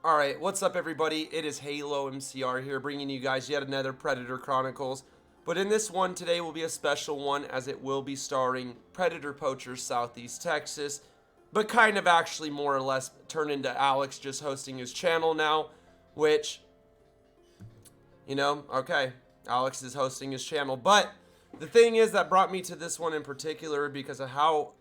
Alright, what's up everybody? It is Halomcr here, bringing you guys yet another Predator Chronicles. But in this one today will be a special one, as it will be starring Predator Poacher Southeast Texas, but kind of actually more or less turned into Alex just hosting his channel now, which, you know, okay, Alex is hosting his channel. But the thing is that brought me to this one in particular because of how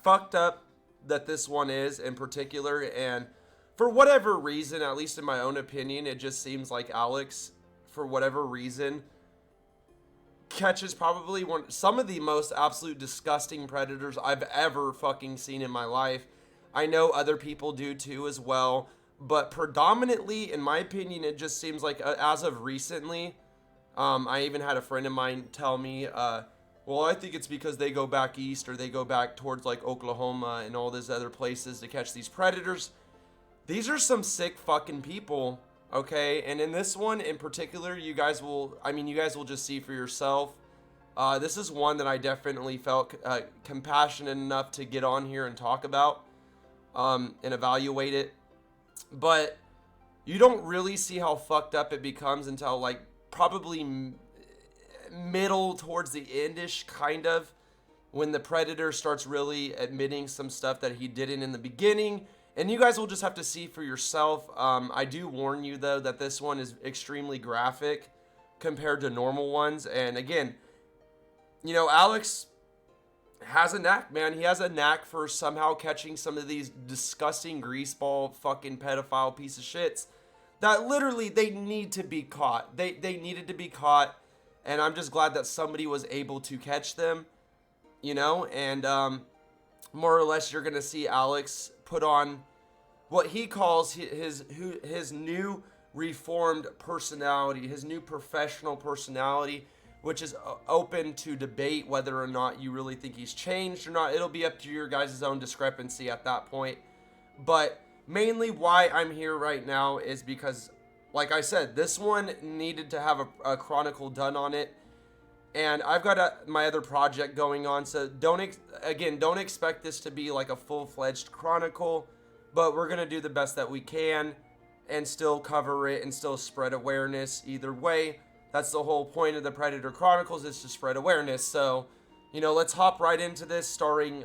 fucked up that this one is in particular, and for whatever reason, at least in my own opinion, it just seems like Alex, for whatever reason, catches probably some of the most absolute disgusting predators I've ever fucking seen in my life. I know other people do too as well, but predominantly, in my opinion, it just seems like as of recently, I even had a friend of mine tell me, well, I think it's because they go back east or they go back towards like Oklahoma and all these other places to catch these predators. These are some sick fucking people, okay? And in this one in particular, you guys will just see for yourself. This is one that I definitely felt compassionate enough to get on here and talk about and evaluate it. But you don't really see how fucked up it becomes until like probably middle towards the endish, kind of, when the predator starts really admitting some stuff that he didn't in the beginning. And you guys will just have to see for yourself. I do warn you, though, that this one is extremely graphic compared to normal ones. And again, you know, Alex has a knack, man. He has a knack for somehow catching some of these disgusting greaseball fucking pedophile piece of shits that literally they need to be caught. They needed to be caught. And I'm just glad that somebody was able to catch them, you know. And more or less, you're going to see Alex put on what he calls his new reformed personality, his new professional personality, which is open to debate whether or not you really think he's changed or not. It'll be up to your guys' own discrepancy at that point. But mainly why I'm here right now is because, like I said, this one needed to have a chronicle done on it. And I've got my other project going on, so don't expect this to be like a full-fledged chronicle, but we're gonna do the best that we can and still cover it and still spread awareness either way. That's the whole point of the Predator Chronicles, is to spread awareness. So, you know, let's hop right into this, starring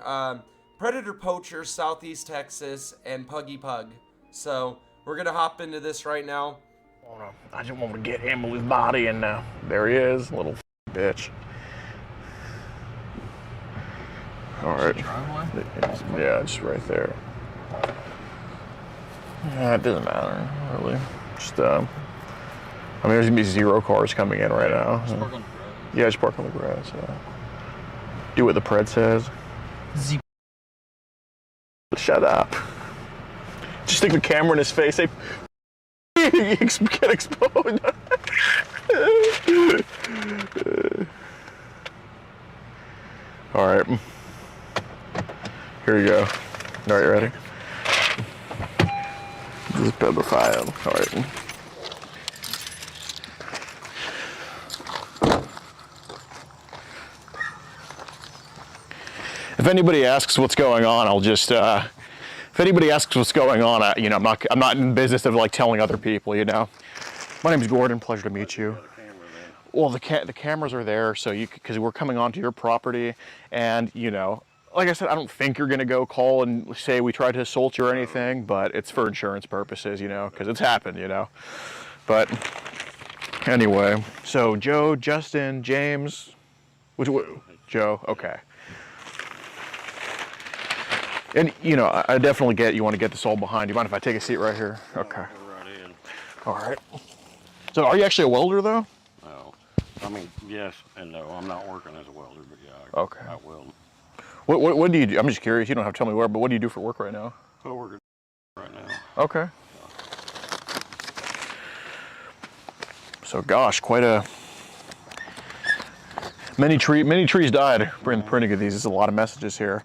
Predator Poacher Southeast Texas and Puggy Pug. So we're gonna hop into this right now. I just want to get Emily's body, and there he is, little bitch. All right. Yeah, just right there. Yeah, it doesn't matter, really. Just, I mean, there's gonna be 0 cars coming in right now. Just park on the grass. Yeah, just park on the grass. Do what the pred says. Shut up. Just stick the camera in his face. Say, get exposed. All right. Here you go. All right, ready? This is pedophile. All right. If anybody asks what's going on, I'll just. If anybody asks what's going on, you know, I'm not in the business of like telling other people. You know. My name's Gordon. Pleasure to meet you. Well, the cameras are there, so because we're coming onto your property, and you know, like I said, I don't think you're gonna go call and say we tried to assault you or anything, but it's for insurance purposes, you know, because it's happened, you know. But anyway, so Joe, Justin, James, Joe, okay. And you know, I definitely get you want to get this all behind you. Mind if I take a seat right here? Okay. Right in. All right. So, are you actually a welder, though? No. I mean, yes and no. I'm not working as a welder, but yeah, okay. I weld. What do you do? I'm just curious. You don't have to tell me where, but what do you do for work right now? I work at right now. Okay. So, gosh, quite a many trees died during the printing of these. There's a lot of messages here.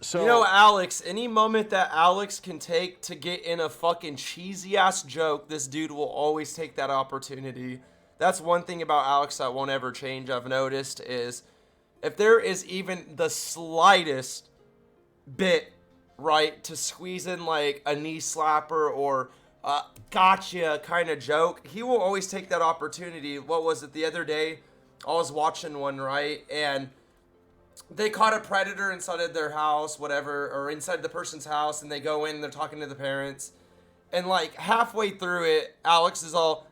So, you know, Alex, any moment that Alex can take to get in a fucking cheesy ass joke, this dude will always take that opportunity. That's one thing about Alex that won't ever change, I've noticed, is if there is even the slightest bit, right, to squeeze in like a knee slapper or gotcha kind of joke. He will always take that opportunity. What was it the other day? I was watching one, right? And they caught a predator inside of their house, whatever, or inside the person's house, and they go in and they're talking to the parents. And like halfway through it, Alex is all,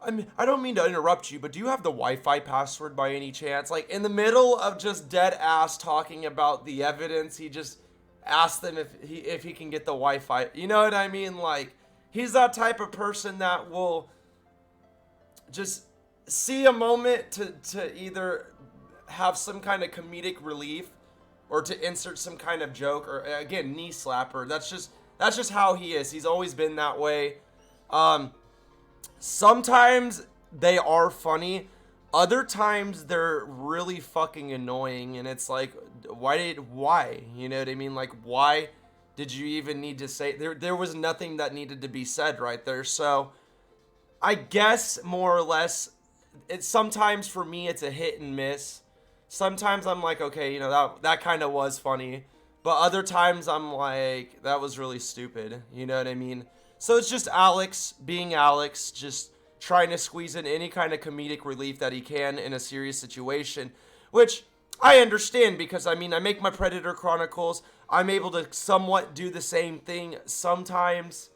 I don't mean to interrupt you, but do you have the Wi-Fi password by any chance? Like in the middle of just dead ass talking about the evidence, he just asked them if he can get the Wi-Fi. You know what I mean? Like he's that type of person that will just see a moment to either have some kind of comedic relief or to insert some kind of joke or again knee slapper. That's just how he is. He's always been that way. Sometimes they are funny. Other times they're really fucking annoying, and it's like, why? You know what I mean? Like, why did you even need to say there was nothing that needed to be said right there. So I guess more or less it's sometimes for me it's a hit and miss. Sometimes I'm like, okay, you know, that kind of was funny, but other times I'm like, that was really stupid. You know what I mean? So it's just Alex being Alex, just trying to squeeze in any kind of comedic relief that he can in a serious situation, which I understand because, I mean, I make my Predator Chronicles. I'm able to somewhat do the same thing sometimes,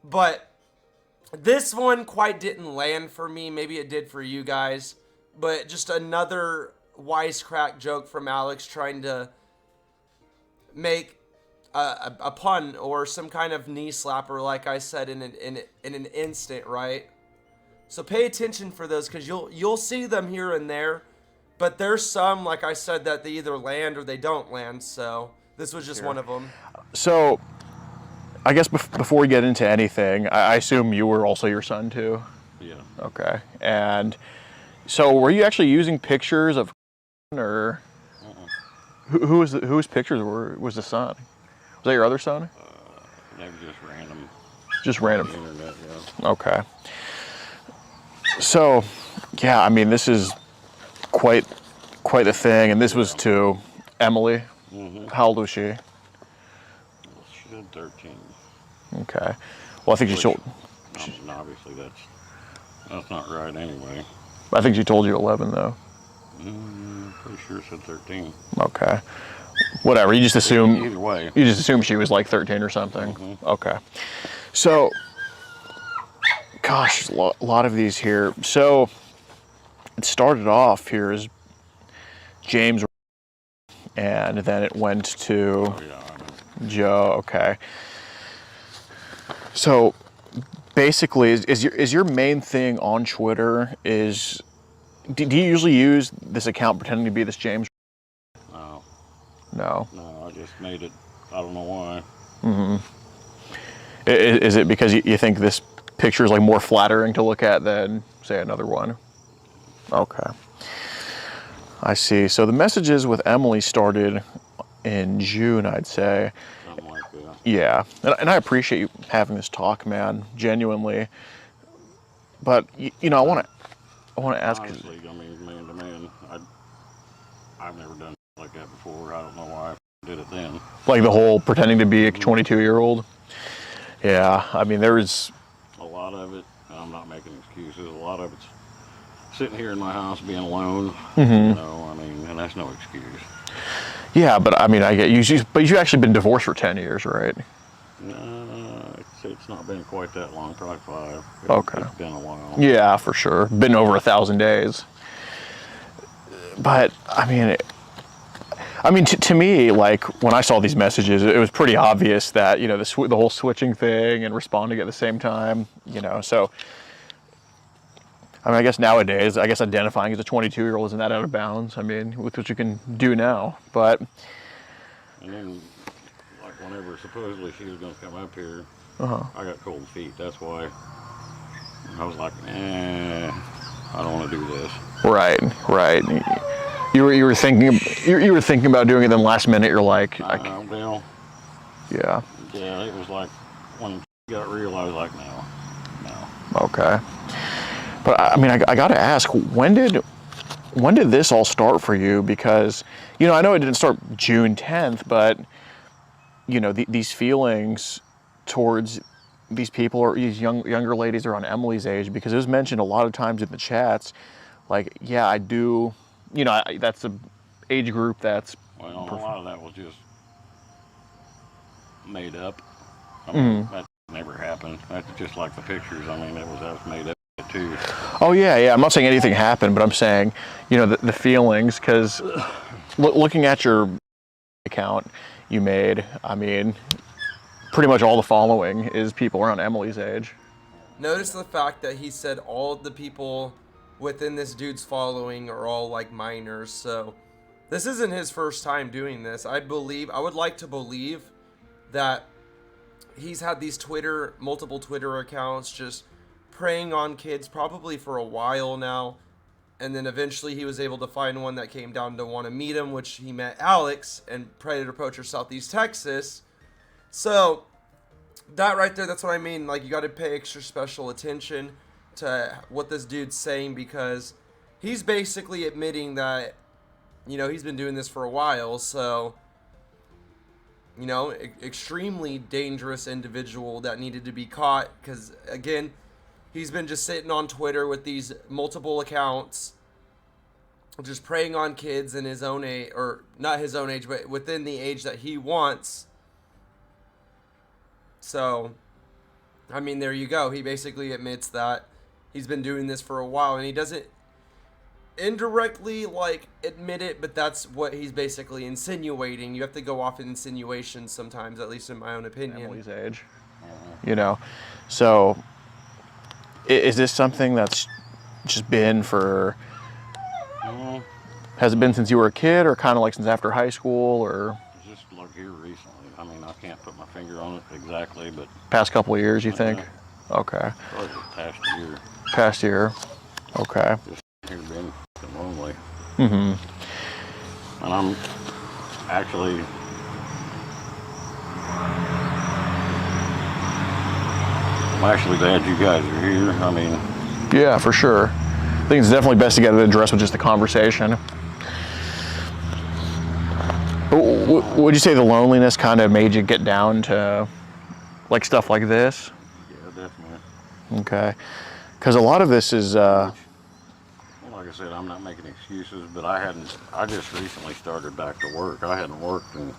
but this one quite didn't land for me. Maybe it did for you guys, but just another wisecrack joke from Alex trying to make a pun or some kind of knee slapper, like I said, in an instant, right? So pay attention for those because you'll see them here and there, but there's some, like I said, that they either land or they don't land. So this was just one of them. So I guess before we get into anything, I assume you were also your son too? Yeah. Okay. And so were you actually using pictures of or whose pictures was the son? Was that your other son? They were just random. Just random. Internet, yeah. Okay. So, yeah, I mean, this is quite a thing, and this was to Emily. Mm-hmm. How old was she? She's 13. Okay. Well, I think she told. Obviously, that's not right anyway. I think she told you 11 though. Pretty sure it said 13. Okay. Whatever. You just assume. Either way. You just assume she was like 13 or something. Mm-hmm. Okay. So, gosh, a lot of these here. So, it started off here as James, and then it went to Oh, yeah, I know. Joe. Okay. So, basically, is your main thing on Twitter is? Do you usually use this account pretending to be this James? No. No. No, I just made it. I don't know why. Mm-hmm. Is it because you think this picture is like more flattering to look at than, say, another one? Okay. I see. So the messages with Emily started in June, I'd say. Something like that. Yeah. And I appreciate you having this talk, man, genuinely. But, you know, I want to ask. Honestly, I mean, man to man, I've never done like that before. I don't know why I did it then. Like the whole pretending to be a 22-year-old? Yeah. I mean, there is. A lot of it, I'm not making excuses, a lot of it's sitting here in my house being alone. Mm-hmm. You know, I mean, and that's no excuse. Yeah, but I mean, I get you. But you've actually been divorced for 10 years, right? It's not been quite that long, probably 5. Okay. It's been a while. Yeah, for sure. Been over 1,000 days. But I mean, to me, like when I saw these messages, it was pretty obvious that, you know, the whole switching thing and responding at the same time, you know. So, I mean, I guess nowadays, identifying as a 22-year-old isn't that out of bounds. I mean, with what you can do now, but. And then, like whenever supposedly she was going to come up here, I got cold feet. That's why I was like, I don't want to do this. Right. You were thinking about doing it, then last minute you're like, Well, yeah. Yeah, it was like when it got real, I was like, no. Okay. But I mean, I got to ask, when did this all start for you? Because, you know, I know it didn't start June 10th, but, you know, these feelings towards these people or these younger ladies are on Emily's age, because it was mentioned a lot of times in the chats, like, yeah, I do, you know, that's a age group that's. Well, a lot of that was just made up. I mean, that never happened. That's just like the pictures. I mean, that's made up too. Oh yeah. I'm not saying anything happened, but I'm saying, you know, the feelings, because looking at your account you made, I mean, pretty much all the following is people around Emily's age. Notice the fact that he said all of the people within this dude's following are all like minors, so this isn't his first time doing this. I would like to believe that he's had these multiple Twitter accounts just preying on kids probably for a while now, and then eventually he was able to find one that came down to want to meet him, which he met Alex and Predator Poacher Southeast Texas. So that right there, that's what I mean. Like, you got to pay extra special attention to what this dude's saying, because he's basically admitting that, you know, he's been doing this for a while. So, you know, extremely dangerous individual that needed to be caught, because again, he's been just sitting on Twitter with these multiple accounts, just preying on kids in his own age, or not his own age, but within the age that he wants. So, I mean, there you go. He basically admits that he's been doing this for a while, and he doesn't indirectly, like, admit it, but that's what he's basically insinuating. You have to go off in insinuations sometimes, at least in my own opinion. Emily's age, you know. So, is this something that's just been for, has it been since you were a kid, or kind of like since after high school, or? Just like here recently. I mean, I can't put my finger on it exactly, but. Past couple of years, you think? Okay. Probably the past year. Past year. Okay. Just here being lonely. Mm-hmm. And I'm actually. I'm actually glad you guys are here. I mean. Yeah, for sure. I think it's definitely best to get it addressed with just a conversation. Would you say the loneliness kind of made you get down to like stuff like this? Yeah, definitely. Okay. Because a lot of this is, well, like I said, I'm not making excuses, but I just recently started back to work. I hadn't worked in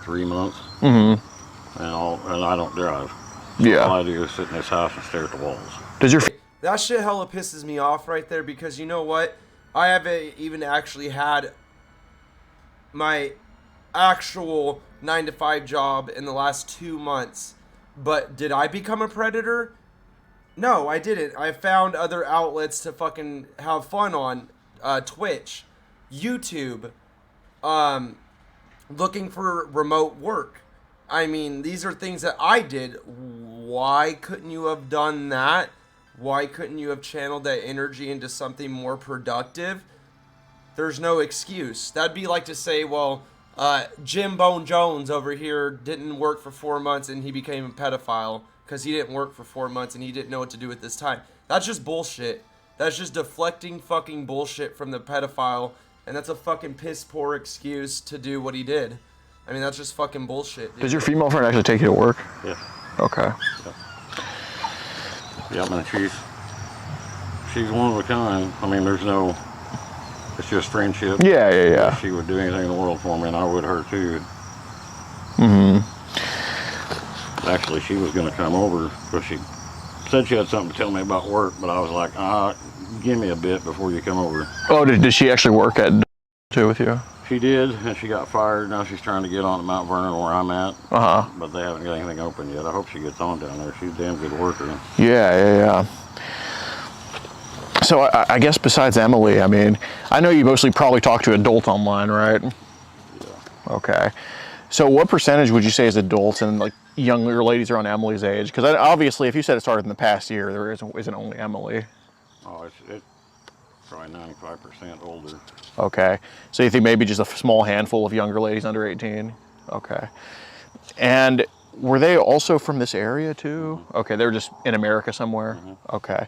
3 months. Mm-hmm. And I don't drive. So yeah. All I do is sit in this house and stare at the walls. Does your That shit hella pisses me off right there, because you know what? I haven't even actually had my actual 9-to-5 job in the last 2 months. But did I become a predator? No, I didn't. I found other outlets to fucking have fun on. Twitch, YouTube, looking for remote work. I mean, these are things that I did. Why couldn't you have done that? Why couldn't you have channeled that energy into something more productive? There's no excuse. That'd be like to say, well, Jim Bone Jones over here didn't work for 4 months and he became a pedophile because he didn't work for 4 months and he didn't know what to do with this time. That's just bullshit. That's just deflecting fucking bullshit from the pedophile, and that's a fucking piss poor excuse to do what he did. I mean, that's just fucking bullshit, dude. Does your female friend actually take you to work? Yeah. Okay. Yeah, man, she's one of a kind. I mean, it's just friendship. Yeah. If she would do anything in the world for me, and I would her too. Mm-hmm. Actually, she was going to come over because she said she had something to tell me about work, but I was like, give me a bit before you come over. Oh, did she actually work at too with you? She did, and she got fired. Now she's trying to get on to Mount Vernon where I'm at. Uh-huh. But they haven't got anything open yet. I hope she gets on down there. She's a damn good worker. Yeah. So I guess besides Emily, I mean, I know you mostly probably talk to adults online, right? Yeah. Okay. So what percentage would you say is adults and like younger ladies around Emily's age? Because obviously, if you said it started in the past year, there isn't only Emily. Oh, it's probably 95% older. Okay. So you think maybe just a small handful of younger ladies under 18? Okay. And were they also from this area too? Mm-hmm. Okay, they were just in America somewhere? Mm-hmm. Okay.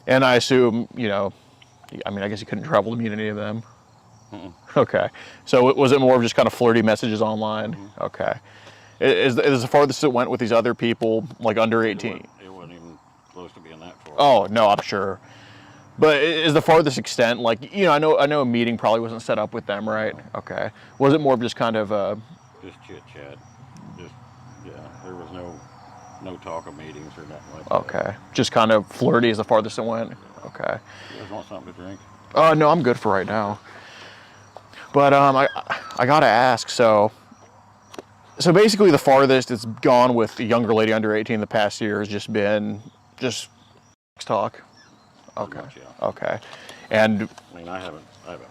And I assume, I guess you couldn't travel to meet any of them? Mm-mm. Okay. So was it more of just kind of flirty messages online? Mm-hmm. Okay. Is the farthest it went with these other people, like under 18? It wasn't even close to being that far. Oh, no, I'm sure. But is the farthest extent, like, you know, I know a meeting probably wasn't set up with them, right? No. Okay. Was it more of just kind of, Just chit chat. Just, yeah, there was no talk of meetings or nothing like that. okay. Just kind of flirty is the farthest it went? Okay. You guys want something to drink? No, I'm good for right now. But I gotta ask, so basically the farthest it's gone with a younger lady under 18 the past year has just been just talk. Okay. Much, yeah. Okay. And I mean, I haven't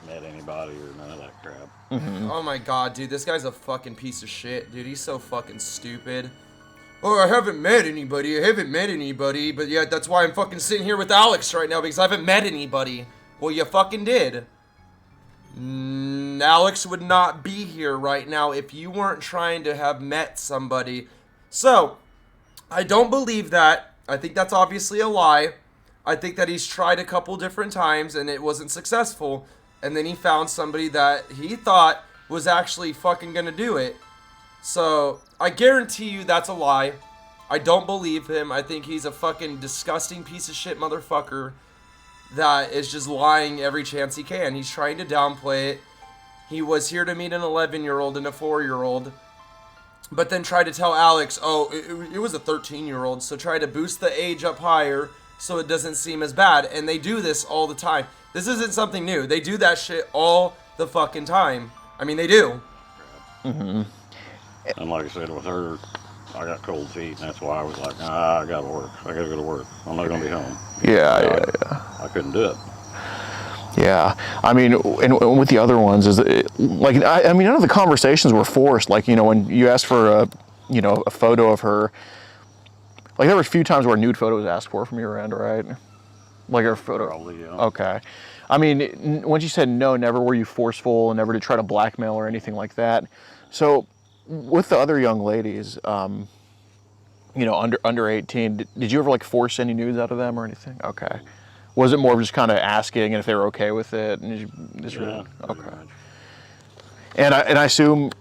met anybody or none of that crap. Oh my god, dude, this guy's a fucking piece of shit, dude. He's so fucking stupid. Oh, I haven't met anybody, but yeah, that's why I'm fucking sitting here with Alex right now, because I haven't met anybody. Well, you fucking did. Alex would not be here right now if you weren't trying to have met somebody. So, I don't believe that. I think that's obviously a lie. I think that he's tried a couple different times and it wasn't successful. And then he found somebody that he thought was actually fucking gonna do it. So, I guarantee you that's a lie. I don't believe him. I think he's a fucking disgusting piece of shit motherfucker that is just lying every chance he can. He's trying to downplay it. He was here to meet an 11-year-old and a 4-year-old. But then tried to tell Alex, oh, it was a 13-year-old. So try to boost the age up higher so it doesn't seem as bad. And they do this all the time. This isn't something new. They do that shit all the fucking time. I mean, they do. mm-hmm. And like I said, with her, I got cold feet, and that's why I was like, nah, I gotta work. I gotta go to work. I'm not gonna be home. Yeah. I couldn't do it. Yeah, I mean, and with the other ones, is it, like, I mean, none of the conversations were forced. Like, you know, when you asked for a photo of her, like there were a few times where a nude photo was asked for from your end, right? Like her photo. Probably, yeah. Okay. I mean, once you said no, never were you forceful, and never to try to blackmail or anything like that. So, with the other young ladies, you know, under 18, did you ever like force any nudes out of them or anything? Okay. Was it more of just kind of asking and if they were okay with it? And you just Yeah, okay. much. And I assume,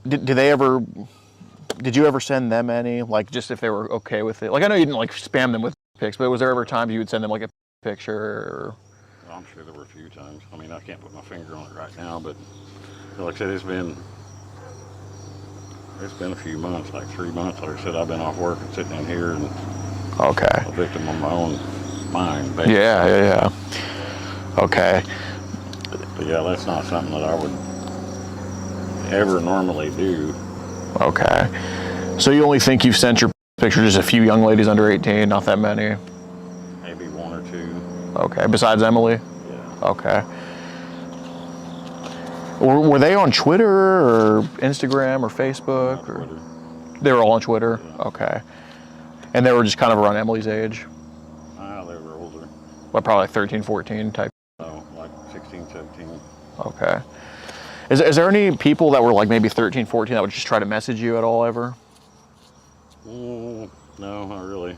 did you ever send them any, like just if they were okay with it? Like I know you didn't like spam them with pics, but was there ever times you would send them like a picture? Or... Well, I'm sure there were a few times. I mean, I can't put my finger on it right now, but like I said, it's been a few months, like 3 months. Like I said, I've been off work and sitting in here and okay. a victim of my own mind. Basically. Yeah. Okay. But yeah, that's not something that I would ever normally do. Okay. So you only think you've sent your picture to just a few young ladies under 18, not that many? Maybe one or two. Okay, besides Emily? Yeah. Okay. Were they on Twitter or Instagram or Facebook? Or? Twitter. They were all on Twitter? Yeah. Okay. And they were just kind of around Emily's age? They were older. What, probably like 13, 14 type? No, like 16, 17. Okay. Is there any people that were like maybe 13, 14 that would just try to message you at all ever? No, not really.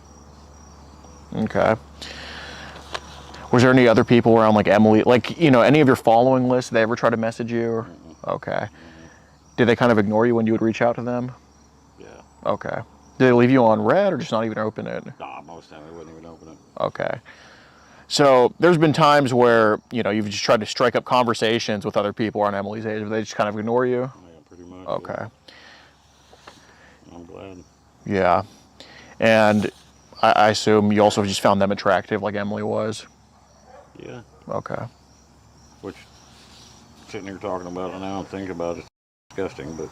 Okay. Was there any other people around like Emily, like, you know, any of your following list, they ever try to message you? Or? Okay. Did they kind of ignore you when you would reach out to them? Yeah. Okay. Did they leave you on red or just not even open it? Nah, most of the time they wouldn't even open it. Okay. So there's been times where, you know, you've just tried to strike up conversations with other people around Emily's age, but they just kind of ignore you? Yeah, pretty much. Okay. Yeah. I'm glad. Yeah. And I assume you also just found them attractive like Emily was? Yeah. Okay. Which, sitting here talking about it now and thinking about it, it's disgusting, but,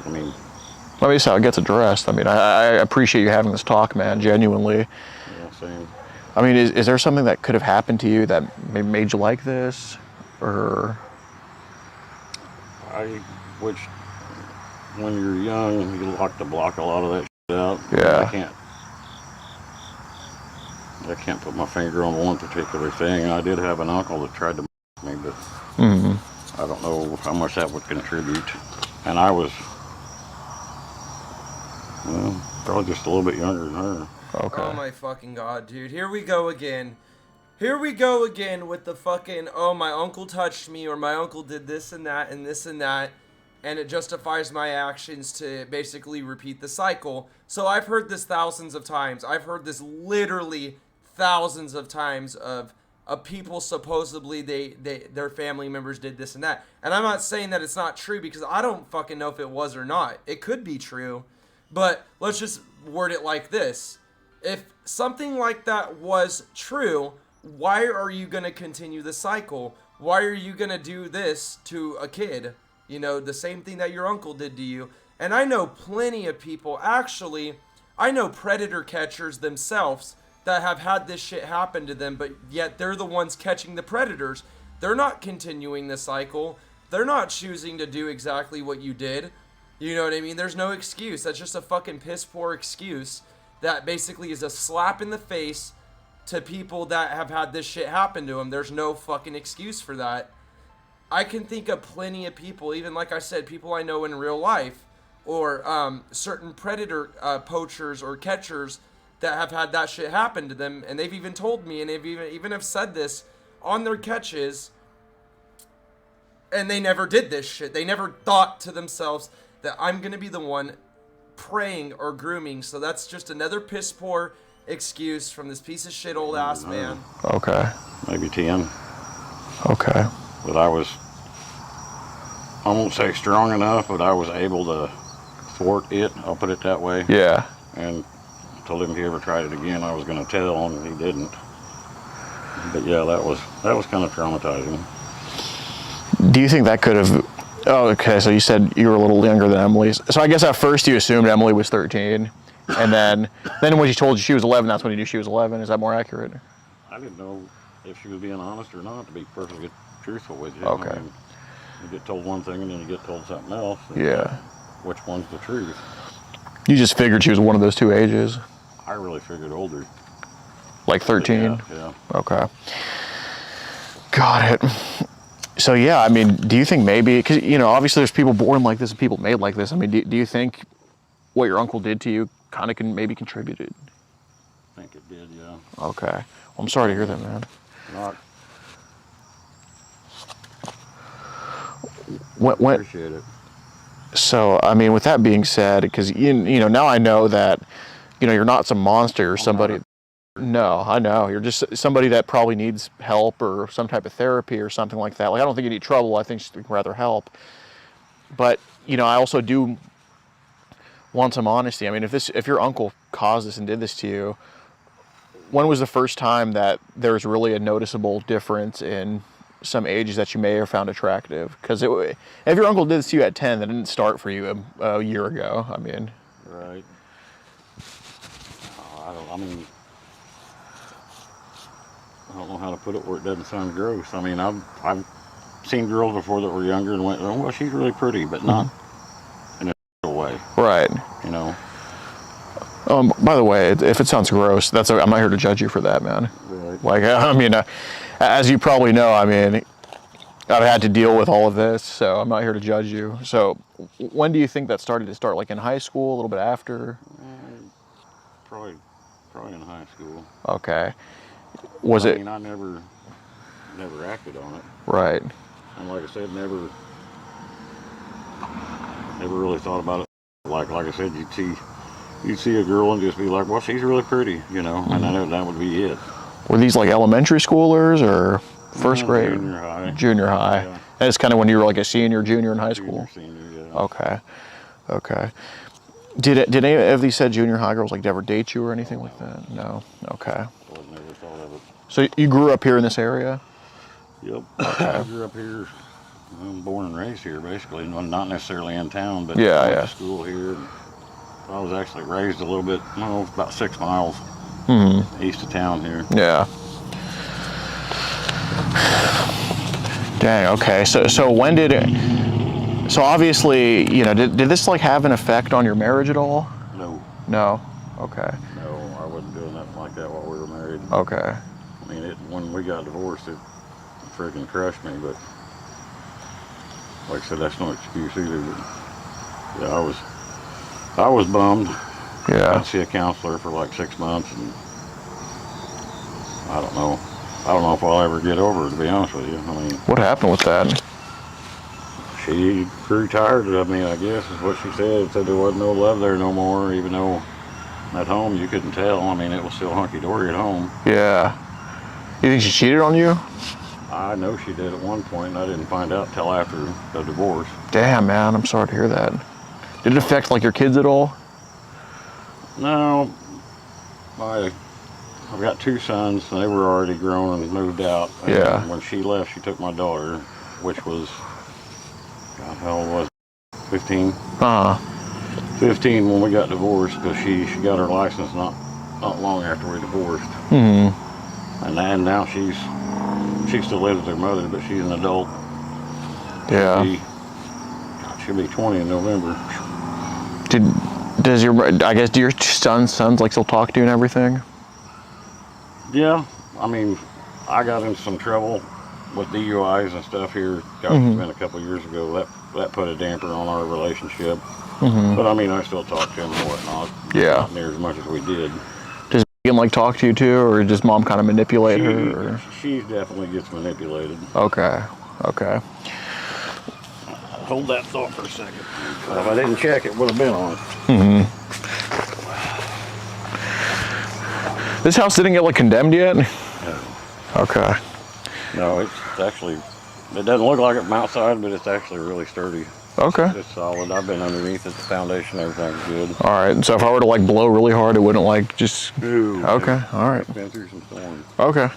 I mean. Let me see how it gets addressed. I mean, I appreciate you having this talk, man, genuinely. Yeah, same. I mean, is there something that could have happened to you that maybe made you like this? Or? Which, when you're young, you like to block a lot of that shit out. Yeah. I can't put my finger on one particular thing. I did have an uncle that tried to me, but I don't know how much that would contribute. And I was, well, probably just a little bit younger than her. Okay. Oh my fucking god, dude. Here we go again. Here we go again with the fucking, oh, my uncle touched me or my uncle did this and that and this and that. and it justifies my actions to basically repeat the cycle. So I've heard this thousands of times. I've heard this literally thousands of times of people supposedly their family members did this and that. And I'm not saying that it's not true, because I don't fucking know if it was or not. It could be true. But let's just word it like this. If something like that was true, why are you going to continue the cycle? Why are you going to do this to a kid? You know, the same thing that your uncle did to you. And I know plenty of people, actually, I know predator catchers themselves that have had this shit happen to them, but yet they're the ones catching the predators. They're not continuing the cycle. They're not choosing to do exactly what you did. You know what I mean? There's no excuse. That's just a fucking piss poor excuse that basically is a slap in the face to people that have had this shit happen to them. There's no fucking excuse for that. I can think of plenty of people, even like I said, people I know in real life, or certain predator poachers or catchers that have had that shit happen to them, and they've even told me, and they've even have said this on their catches, and they never did this shit. They never thought to themselves that I'm gonna be the one praying or grooming. So that's just another piss poor excuse from this piece of shit old ass man. Okay. Maybe 10. Okay. But I won't say strong enough, but I was able to thwart it. I'll put it that way. Yeah. And told him if he ever tried it again, I was going to tell, and he didn't. But yeah, that was kind of traumatizing. Do you think that could have? Oh, okay. So you said you were a little younger than Emily. So I guess at first you assumed Emily was 13, and then when she told you she was 11, that's when you knew she was 11. Is that more accurate? I didn't know if she was being honest or not, to be perfectly truthful with you. Okay. I mean, you get told one thing and then you get told something else. Yeah. Which one's the truth? You just figured she was one of those two ages? I really figured older. Like 13? Yeah. Okay. Got it. So yeah, I mean, do you think maybe, because, you know, obviously there's people born like this and people made like this. I mean, do you think what your uncle did to you kind of maybe contributed? I think it did, yeah. Okay. Well, I'm sorry to hear that, man. Not. When, Appreciate it. So, I mean, with that being said, because, you know, now I know that, you know, you're not some monster or somebody. No, I know. You're just somebody that probably needs help or some type of therapy or something like that. Like, I don't think you need trouble. I think you'd rather help. But, you know, I also do want some honesty. I mean, if your uncle caused this and did this to you, when was the first time that there's really a noticeable difference in some ages that you may have found attractive? Because if your uncle did this to you at 10, that didn't start for you a year ago. I mean, Right. I don't know how to put it where it doesn't sound gross. I mean, I've seen girls before that were younger and went, oh, well, she's really pretty, but not in a way. right. You know. By the way, if it sounds gross, I'm not here to judge you for that, man. Right. Like, I mean, as you probably know, I mean, I've had to deal with all of this, so I'm not here to judge you. So, when do you think that started to start? Like in high school, a little bit after? Probably in high school. Okay. I mean, I never acted on it. Right. And like I said, never really thought about it. Like I said, you'd see a girl and just be like, well, she's really pretty, you know, and I know that would be it. Were these like elementary schoolers or first grade? Junior high. Junior high. Yeah. And it's kind of when you were like a senior, junior in high school? Senior, yeah. Okay. Okay. Did any of these said junior high girls like ever date you or anything like that? No. Okay. I never thought of it. So you grew up here in this area? Yep. I grew up here. I'm born and raised here, basically. Not necessarily in town, but Yeah, I went yeah. to school here. I was actually raised a little bit, about 6 miles east of town here. Yeah. Dang. Okay. So when did it? So obviously, you know, did this like have an effect on your marriage at all? No. No. Okay. No, I wasn't doing nothing like that while we were married. Okay. I mean, when we got divorced, it freaking crushed me. But like I said, that's no excuse either. But yeah, I was bummed. Yeah. I'd see a counselor for like 6 months, and I don't know if I'll ever get over it, to be honest with you. I mean, What happened with that? She grew tired. I mean, I guess is what she said. Said there wasn't no love there no more, even though at home you couldn't tell. I mean, it was still hunky-dory at home. Yeah. You think she cheated on you? I know she did at one point, and I didn't find out till after the divorce. Damn, man, I'm sorry to hear that. Did it affect like your kids at all? No, I've got 2 sons, and they were already grown and moved out. And Yeah. when she left, she took my daughter, which was, God, how old was it? 15? 15 when we got divorced, because she got her license not long after we divorced. And now she still lives with her mother, but she's an adult. Yeah. She'll be 20 in November. Do your sons like still talk to you and everything? Yeah, I mean, I got into some trouble with DUIs and stuff here. Gosh, it's been a couple years ago. That put a damper on our relationship. But I mean, I still talk to him and whatnot. Yeah. Not near as much as we did. Does Megan like talk to you too, or does mom kind of manipulate her? Or? She definitely gets manipulated. Okay. Hold that thought for a second. If I didn't check, it would have been on. This house didn't get like condemned yet? No. Okay. No, it's actually, it doesn't look like it from outside, but it's actually really sturdy. Okay. It's solid. I've been underneath it. The foundation, everything's good. All right. So if I were to like blow really hard, it wouldn't like just. Ooh, Okay. All right. It's been through some storms. Okay.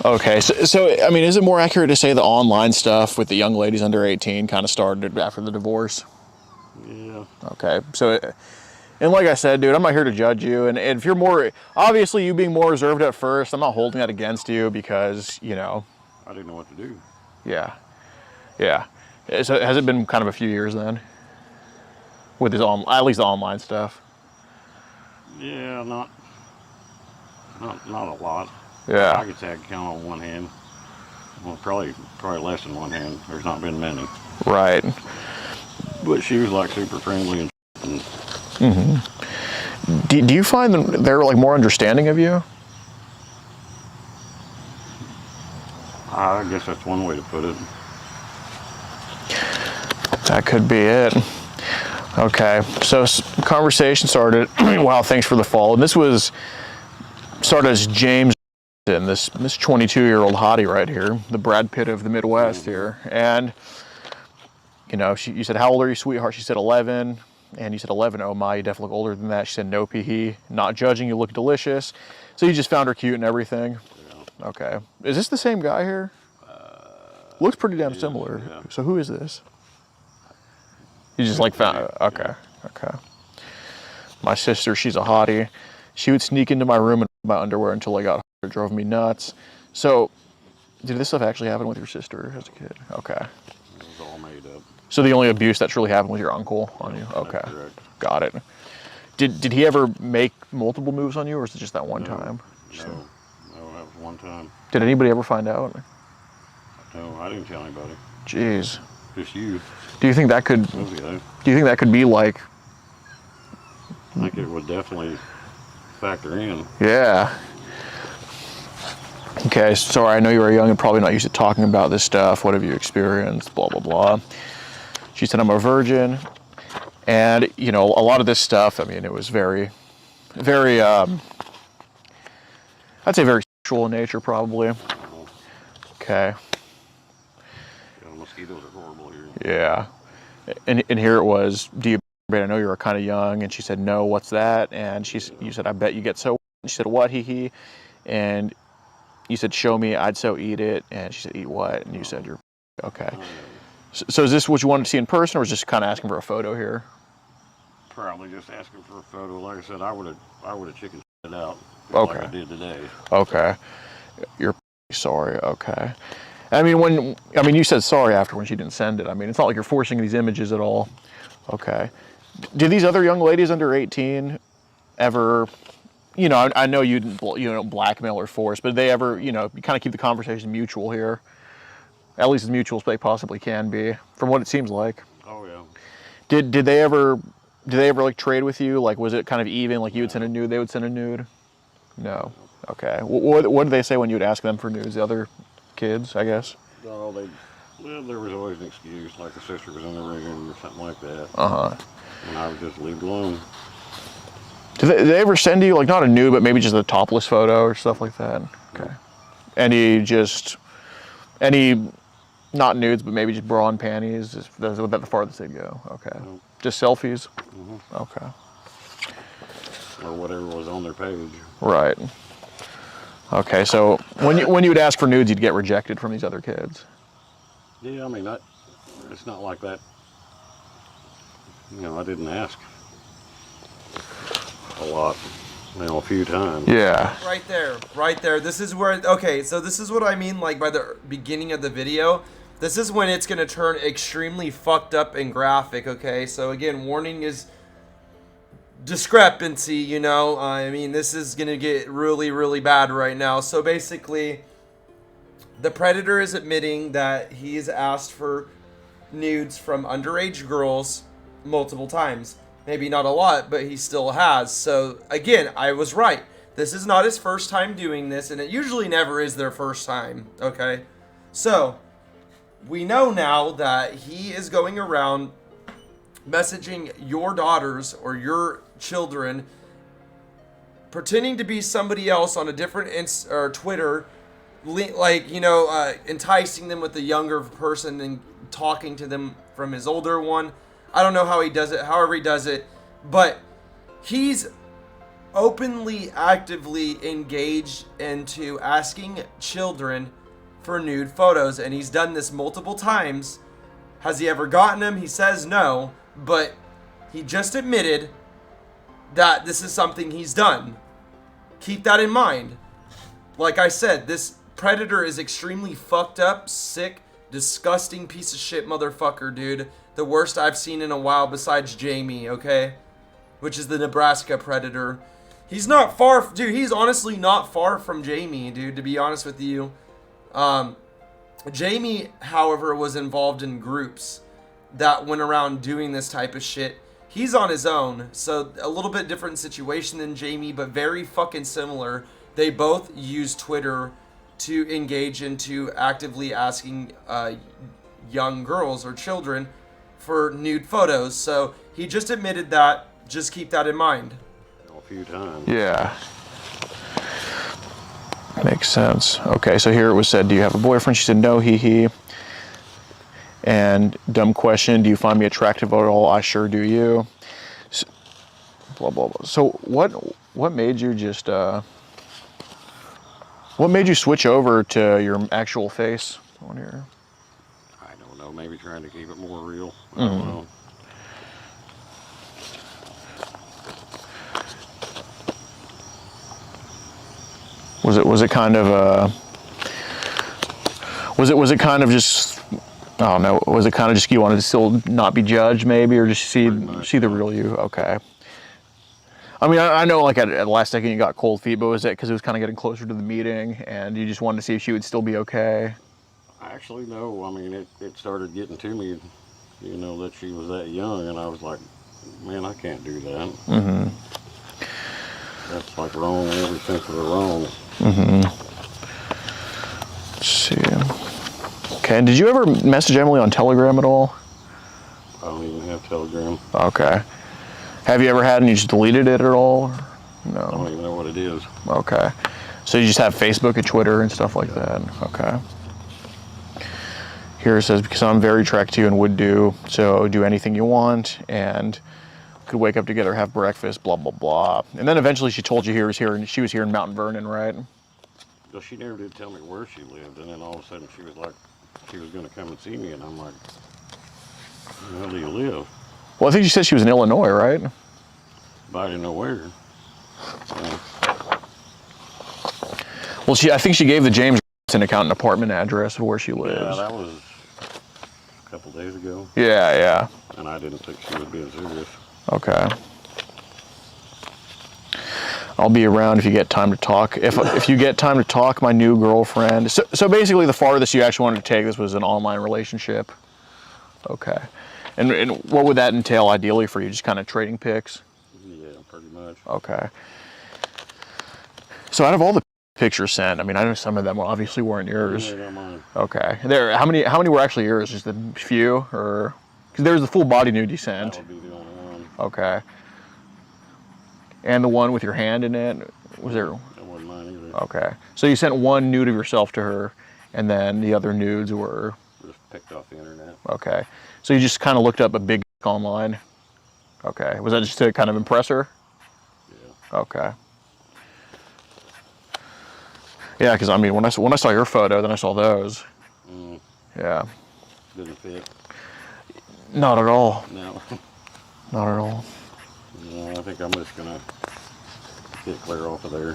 Okay. So I mean, is it more accurate to say the online stuff with the young ladies under 18 kind of started after the divorce? Yeah. Okay. And like I said, dude, I'm not here to judge you. And if you're obviously you being more reserved at first, I'm not holding that against you because, you know. I didn't know what to do. Yeah. So has it been kind of a few years then? With at least the online stuff? Yeah, not a lot. Yeah. I could say I could count on one hand. Well, probably less than one hand. There's not been many. Right. But she was like super friendly and Do you find them they're like more understanding of you? I guess that's one way to put it. That could be it. Okay, so conversation started. Wow, thanks for the follow. And this started as James, this 22-year-old hottie right here, the Brad Pitt of the Midwest here. And you know, you said, "How old are you, sweetheart?" She said 11. And you said 11. Oh my, you definitely look older than that. She said, "No, pee. Not judging. You look delicious." So you just found her cute and everything. Yeah. Okay. Is this the same guy here? Looks pretty damn similar. Yeah. So who is this? You just like found. Okay. My sister, she's a hottie. She would sneak into my room and my underwear until I got home. It drove me nuts. So, did this stuff actually happen with your sister as a kid? Okay. It was all made up. So the only abuse that's really happened with your uncle on you? Okay. That's correct. Got it. Did he ever make multiple moves on you, or is it just that one time? No, that was one time. Did anybody ever find out? No, I didn't tell anybody. Jeez. Just you. Do you think that could? Those guys. Do you think that could be like? I think it would definitely factor in. Yeah. Okay, sorry, I know you were young and probably not used to talking about this stuff. What have you experienced? Blah, blah, blah. She said, "I'm a virgin." And, you know, a lot of this stuff, I mean, it was very, I'd say very sexual in nature, probably. Okay. Yeah, mosquitoes are horrible here. Yeah. And here it was, "Do you, I know you're kind of young." And she said, "No, what's that?" And you said, "I bet you get so." And she said, "What, hee. And you said, "Show me." I'd so eat it. And she said, "Eat what?" And you said, "You're okay." So is this what you wanted to see in person, or was just kind of asking for a photo here? Probably just asking for a photo. Like I said, I would have chicken it out. Okay. Like I did today. Okay. You're sorry. Okay. I mean, you said sorry after when she didn't send it. I mean, it's not like you're forcing these images at all. Okay. Do these other young ladies under 18 ever, you know, I know you don't blackmail or force, but they ever, you know, you kind of keep the conversation mutual here, at least as mutual as they possibly can be, from what it seems like. Oh yeah. Did they ever like trade with you? Like, was it kind of even? Like you would send a nude, they would send a nude? No. Okay. What did they say when you would ask them for nudes? The other kids, I guess? Oh, well, there was always an excuse, like the sister was in the room or something like that. Uh-huh. And I would just leave it alone. Do they ever send you, like, not a nude, but maybe just a topless photo or stuff like that? Okay. Any, not nudes, but maybe just bra and panties? Is that the farthest they'd go? Okay. No. Just selfies? Mm-hmm. Okay. Or whatever was on their page. Right. Okay, so when you would ask for nudes, you'd get rejected from these other kids? Yeah, I mean, it's not like that. You know, I didn't ask a lot. You know, a few times. Yeah. Right there. This is where, okay, so this is what I mean, like, by the beginning of the video. This is when it's going to turn extremely fucked up and graphic, okay? So, again, warning is discrepancy, you know? I mean, this is going to get really, really bad right now. So, basically, the Predator is admitting that he's asked for nudes from underage girls multiple times. Maybe not a lot, but he still has. So, again, I was right. This is not his first time doing this, and it usually never is their first time, okay? So, we know now that he is going around messaging your daughters or your children, pretending to be somebody else on a different or Twitter, like, you know, enticing them with a younger person and talking to them from his older one. I don't know how he does it, however he does it, but he's openly, actively engaged into asking children for nude photos, and he's done this multiple times. Has he ever gotten them? He says no, but he just admitted that this is something he's done. Keep that in mind. Like I said, this Predator is extremely fucked up, sick, disgusting piece of shit motherfucker, dude. The worst I've seen in a while besides Jamie, okay? Which is the Nebraska Predator. He's not far, dude, he's honestly not far from Jamie, dude, to be honest with you. Jamie, however, was involved in groups that went around doing this type of shit. He's on his own, so a little bit different situation than Jamie, but very fucking similar. They both use Twitter to engage into actively asking young girls or children for nude photos. So he just admitted that. Just keep that in mind. A few times. Yeah. Makes sense. Okay, so here it was said, do you have a boyfriend? She said, no, he. And dumb question, do you find me attractive at all? I sure do you. So, blah, blah, blah. So what made you just, what made you switch over to your actual face on here? I don't know, maybe trying to keep it more real. I don't know. Was it kind of was it kind of just, I don't know, was it kind of just you wanted to still not be judged maybe, or just see the real you? Okay. I mean, I know like at the last second you got cold feet, but was it because it was kind of getting closer to the meeting and you just wanted to see if she would still be okay? Actually, no. I mean, it started getting to me, you know, that she was that young, and I was like, man, I can't do that. Mm-hmm. That's like wrong in every sense of the wrong. Mm-hmm. Let's see. Okay, did you ever message Emily on Telegram at all? I don't even have Telegram. Okay. Have you ever had and you just deleted it at all? No. I don't even know what it is. Okay. So you just have Facebook and Twitter and stuff like that? Okay. Here it says, because I'm very attracted to you and would do, so do anything you want, and could wake up together, have breakfast, blah, blah, blah. And then eventually she told you she was here in Mount Vernon, right? Well, she never did tell me where she lived, and then all of a sudden she was like, she was going to come and see me, and I'm like, where the hell do you live? Well, I think she said she was in Illinois, right? But I didn't know where. Well, I think she gave the James account an apartment address of where she lives. Yeah, that was a couple days ago. Yeah, yeah. And I didn't think she was being serious. Okay. I'll be around if you get time to talk. If you get time to talk, my new girlfriend. So basically, the farthest you actually wanted to take this was an online relationship. Okay. And what would that entail ideally for you? Just kind of trading pics? Yeah, pretty much. Okay. So out of all the pictures sent? I mean, I know some of them obviously weren't yours. Yeah, not mine. Okay. There. How many were actually yours? Just a few, or because there was the full body nude you sent. That would be the only one. Okay. And the one with your hand in it, was there? That wasn't mine either. Okay. So you sent one nude of yourself to her, and then the other nudes were. Just picked off the internet. Okay. So you just kind of looked up a big online. Okay. Was that just to kind of impress her? Yeah. Okay. Yeah, because I mean, when I saw your photo, then I saw those. Mm, Yeah. didn't fit. Not at all. No. Not at all. No, I think I'm just gonna get clear off of there.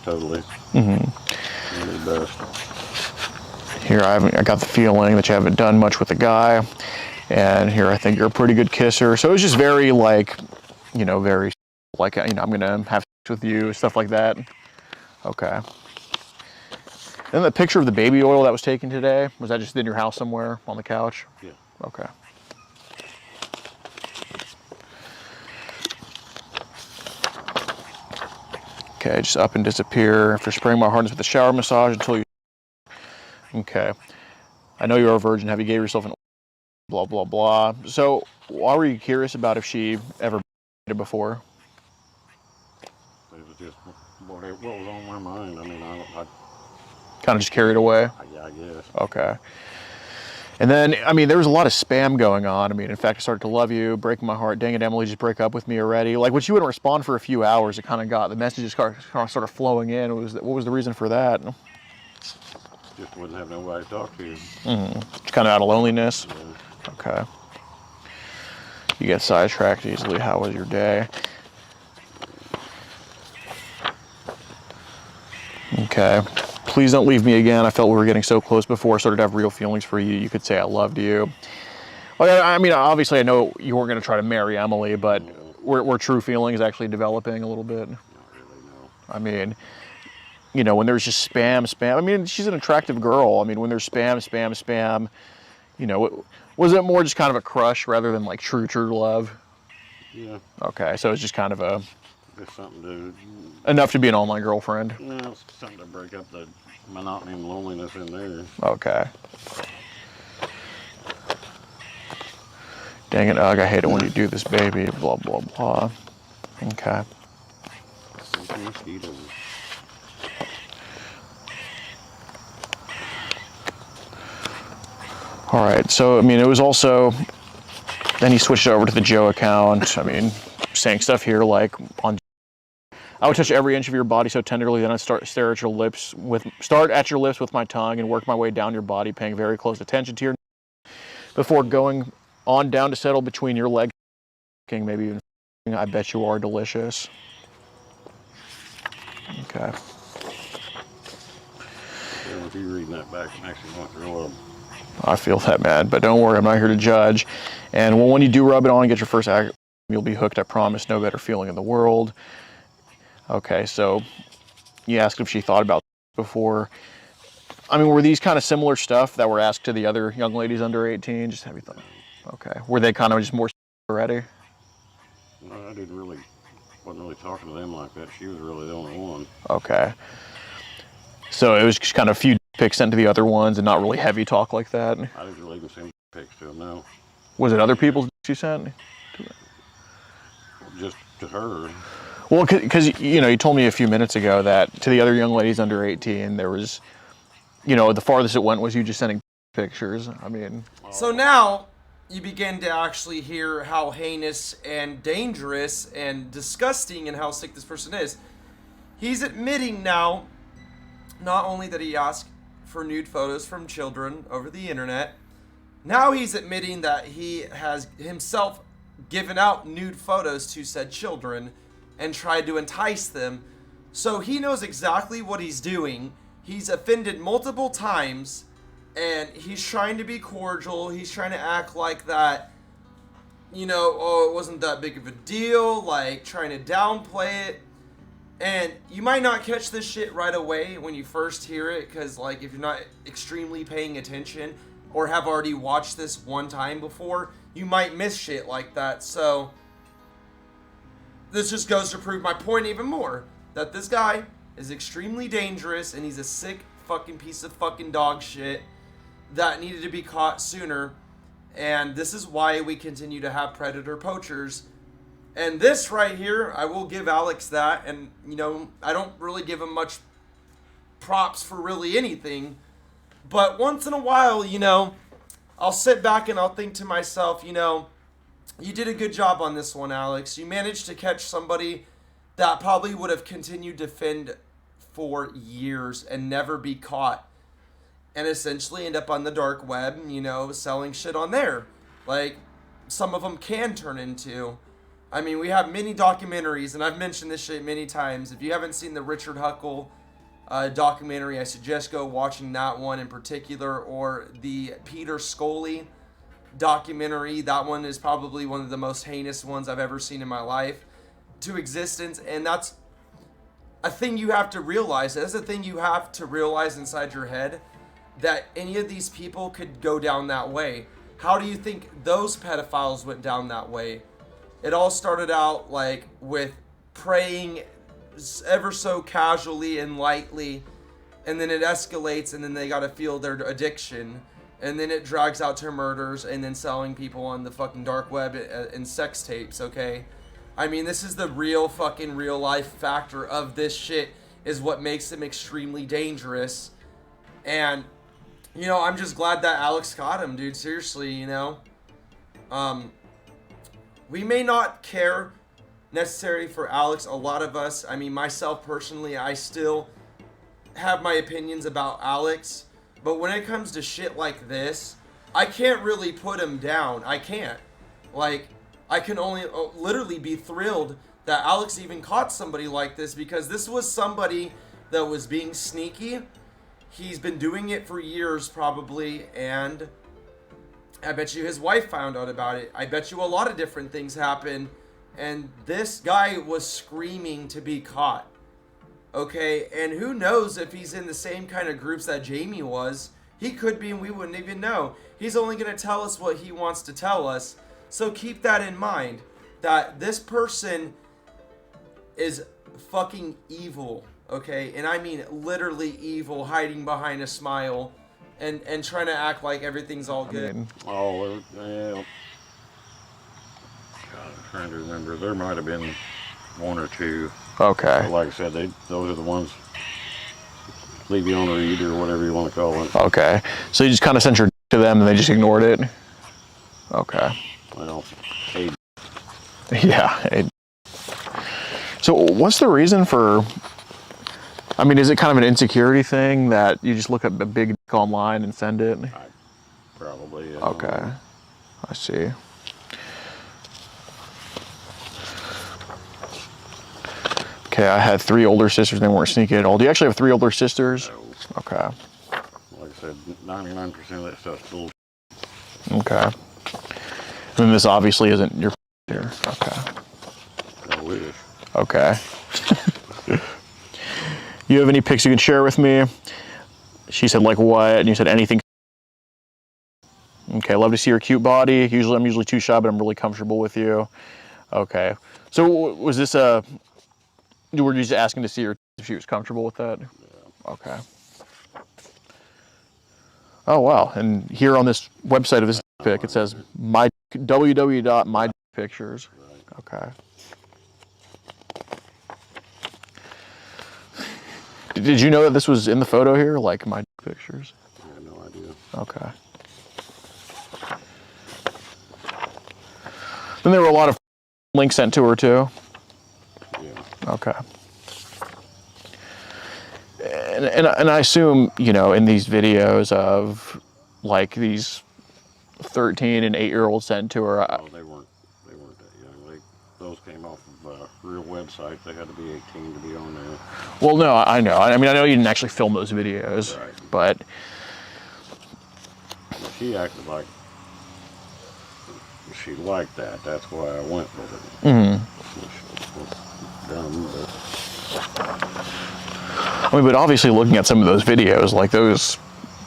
Totally. Mm-hmm. Really best. Here, I got the feeling that you haven't done much with the guy, and here I think you're a pretty good kisser. So it's just very like, you know, very like, you know, I'm gonna have sex with you, stuff like that. Okay. Then the picture of the baby oil that was taken today, was that just in your house somewhere on the couch? Yeah. Okay. Okay, just up and disappear after spraying my hardness with a shower massage until you. Okay. I know you're a virgin. Have you gave yourself an blah, blah, blah. So why were you curious about if she ever did before? It was just what was on my mind. I mean, I Kind of just carried away? yeah, I guess. Okay. And then, I mean, there was a lot of spam going on. I mean, in fact, I started to love you, breaking my heart. Dang it, Emily, just break up with me already. Like, when she wouldn't respond for a few hours, it kind of got, the messages kind of started flowing in. What was the reason for that? Just wouldn't have nobody to talk to. Just kind of out of loneliness? Yeah. Okay. You get sidetracked easily. How was your day? Okay. Please don't leave me again. I felt we were getting so close before I started to have real feelings for you. You could say I loved you. Well, I mean, obviously I know you weren't going to try to marry Emily, but were true feelings actually developing a little bit? Not really, no. I mean, you know, when there's just spam. I mean, she's an attractive girl. I mean, when there's spam, you know, was it more just kind of a crush rather than like true love? Yeah. Okay, so it's just kind of Just something to. enough to be an online girlfriend. No, it's something to break up the monotony and loneliness in there. Okay. Dang it, Ugg, I hate it when you do this, baby. Blah, blah, blah. Okay. Mosquitoes. All right, so, I mean, it was also, then he switched over to the Joe account. I mean, saying stuff here like on, I would touch every inch of your body so tenderly, then I'd start at your lips with my tongue and work my way down your body, paying very close attention to your before going on down to settle between your legs, maybe even. I bet you are delicious. Okay. Yeah, if you're reading that back, I'm actually going through a. I feel that, man, but don't worry, I'm not here to judge. And when you do rub it on and get your first act, you'll be hooked, I promise. No better feeling in the world. Okay, so you asked if she thought about before. I mean, were these kind of similar stuff that were asked to the other young ladies under 18? Just have you thought? Okay. Were they kind of just more already? No, I wasn't really talking to them like that. She was really the only one. Okay. So it was just kind of a few pics sent to the other ones and not really heavy talk like that? I didn't really even send pics to them, no. Was it other people you sent? Just to her. Well, because, you know, you told me a few minutes ago that to the other young ladies under 18, there was, you know, the farthest it went was you just sending pictures. I mean. So now you begin to actually hear how heinous and dangerous and disgusting and how sick this person is. He's admitting now not only that he asked for nude photos from children over the internet, now he's admitting that he has himself given out nude photos to said children and tried to entice them. So he knows exactly what he's doing. He's offended multiple times, and he's trying to be cordial. He's trying to act like that, you know, oh, it wasn't that big of a deal, like trying to downplay it. And you might not catch this shit right away when you first hear it, because like if you're not extremely paying attention or have already watched this one time before, you might miss shit like that. So this just goes to prove my point even more, that this guy is extremely dangerous, and he's a sick fucking piece of fucking dog shit that needed to be caught sooner. And this is why we continue to have predator poachers. And this right here, I will give Alex that. And, you know, I don't really give him much props for really anything. But once in a while, you know, I'll sit back and I'll think to myself, you know, you did a good job on this one, Alex. You managed to catch somebody that probably would have continued to fend for years and never be caught, and essentially end up on the dark web, you know, selling shit on there. Like, some of them can turn into. I mean, we have many documentaries, and I've mentioned this shit many times. If you haven't seen the Richard Huckle documentary, I suggest go watching that one in particular, or the Peter Scoley documentary. That one is probably one of the most heinous ones I've ever seen in my life to existence, and that's a thing you have to realize. That's a thing you have to realize inside your head, that any of these people could go down that way. How do you think those pedophiles went down that way? It all started out like with praying ever so casually and lightly, and then it escalates, and then they gotta feel their addiction, and then it drags out to murders, and then selling people on the fucking dark web and sex tapes, okay? I mean, this is the real fucking real life factor of this shit, is what makes them extremely dangerous. And, you know, I'm just glad that Alex caught him, dude. Seriously, you know. We may not care necessarily for Alex, a lot of us. I mean, myself personally, I still have my opinions about Alex. But when it comes to shit like this, I can't really put him down. I can't. Like, I can only literally be thrilled that Alex even caught somebody like this, because this was somebody that was being sneaky. He's been doing it for years probably, and I bet you his wife found out about it. I bet you a lot of different things happened, and this guy was screaming to be caught. Okay, and who knows if he's in the same kind of groups that Jamie was. He could be, and we wouldn't even know. He's only going to tell us what he wants to tell us. So keep that in mind, that this person is fucking evil, okay? And I mean literally evil, hiding behind a smile and trying to act like everything's all good. Oh, yeah. God, I'm trying to remember. There might have been one or two. Okay. Like I said, those are the ones leave you on read or whatever you want to call it. Okay. So you just kind of sent your to them and they just ignored it? Okay. Well, hey. Yeah. So what's the reason for, I mean, is it kind of an insecurity thing that you just look up a big dick online and send it? Probably. Okay. I see. Okay, I had 3 older sisters. They weren't sneaky at all. Do you actually have 3 older sisters? No. Okay. Like I said, 99% of that stuff's bullshit. Okay. And then this obviously isn't your here. Okay. I wish. Okay. You have any pics you can share with me? She said, like what? And you said anything. Okay, love to see your cute body. I'm usually too shy, but I'm really comfortable with you. Okay. So was this you were just asking to see her if she was comfortable with that? Yeah. Okay. Oh wow! And here on this website of this pic, it says www.mypictures. Right. Okay. Did you know that this was in the photo here, like my pictures? I had no idea. Okay. Then there were a lot of links sent to her too. Yeah. Okay. And I assume, you know, in these videos of like these 13 and 8-year-olds sent to her. Oh, they weren't that young. Those came off of a real website. They had to be 18 to be on there. Well, no, I know. I mean, I know you didn't actually film those videos, Right. But She acted like she liked that. That's why I went with it. Mm-hmm. It's dumb, but I mean, but obviously looking at some of those videos, like those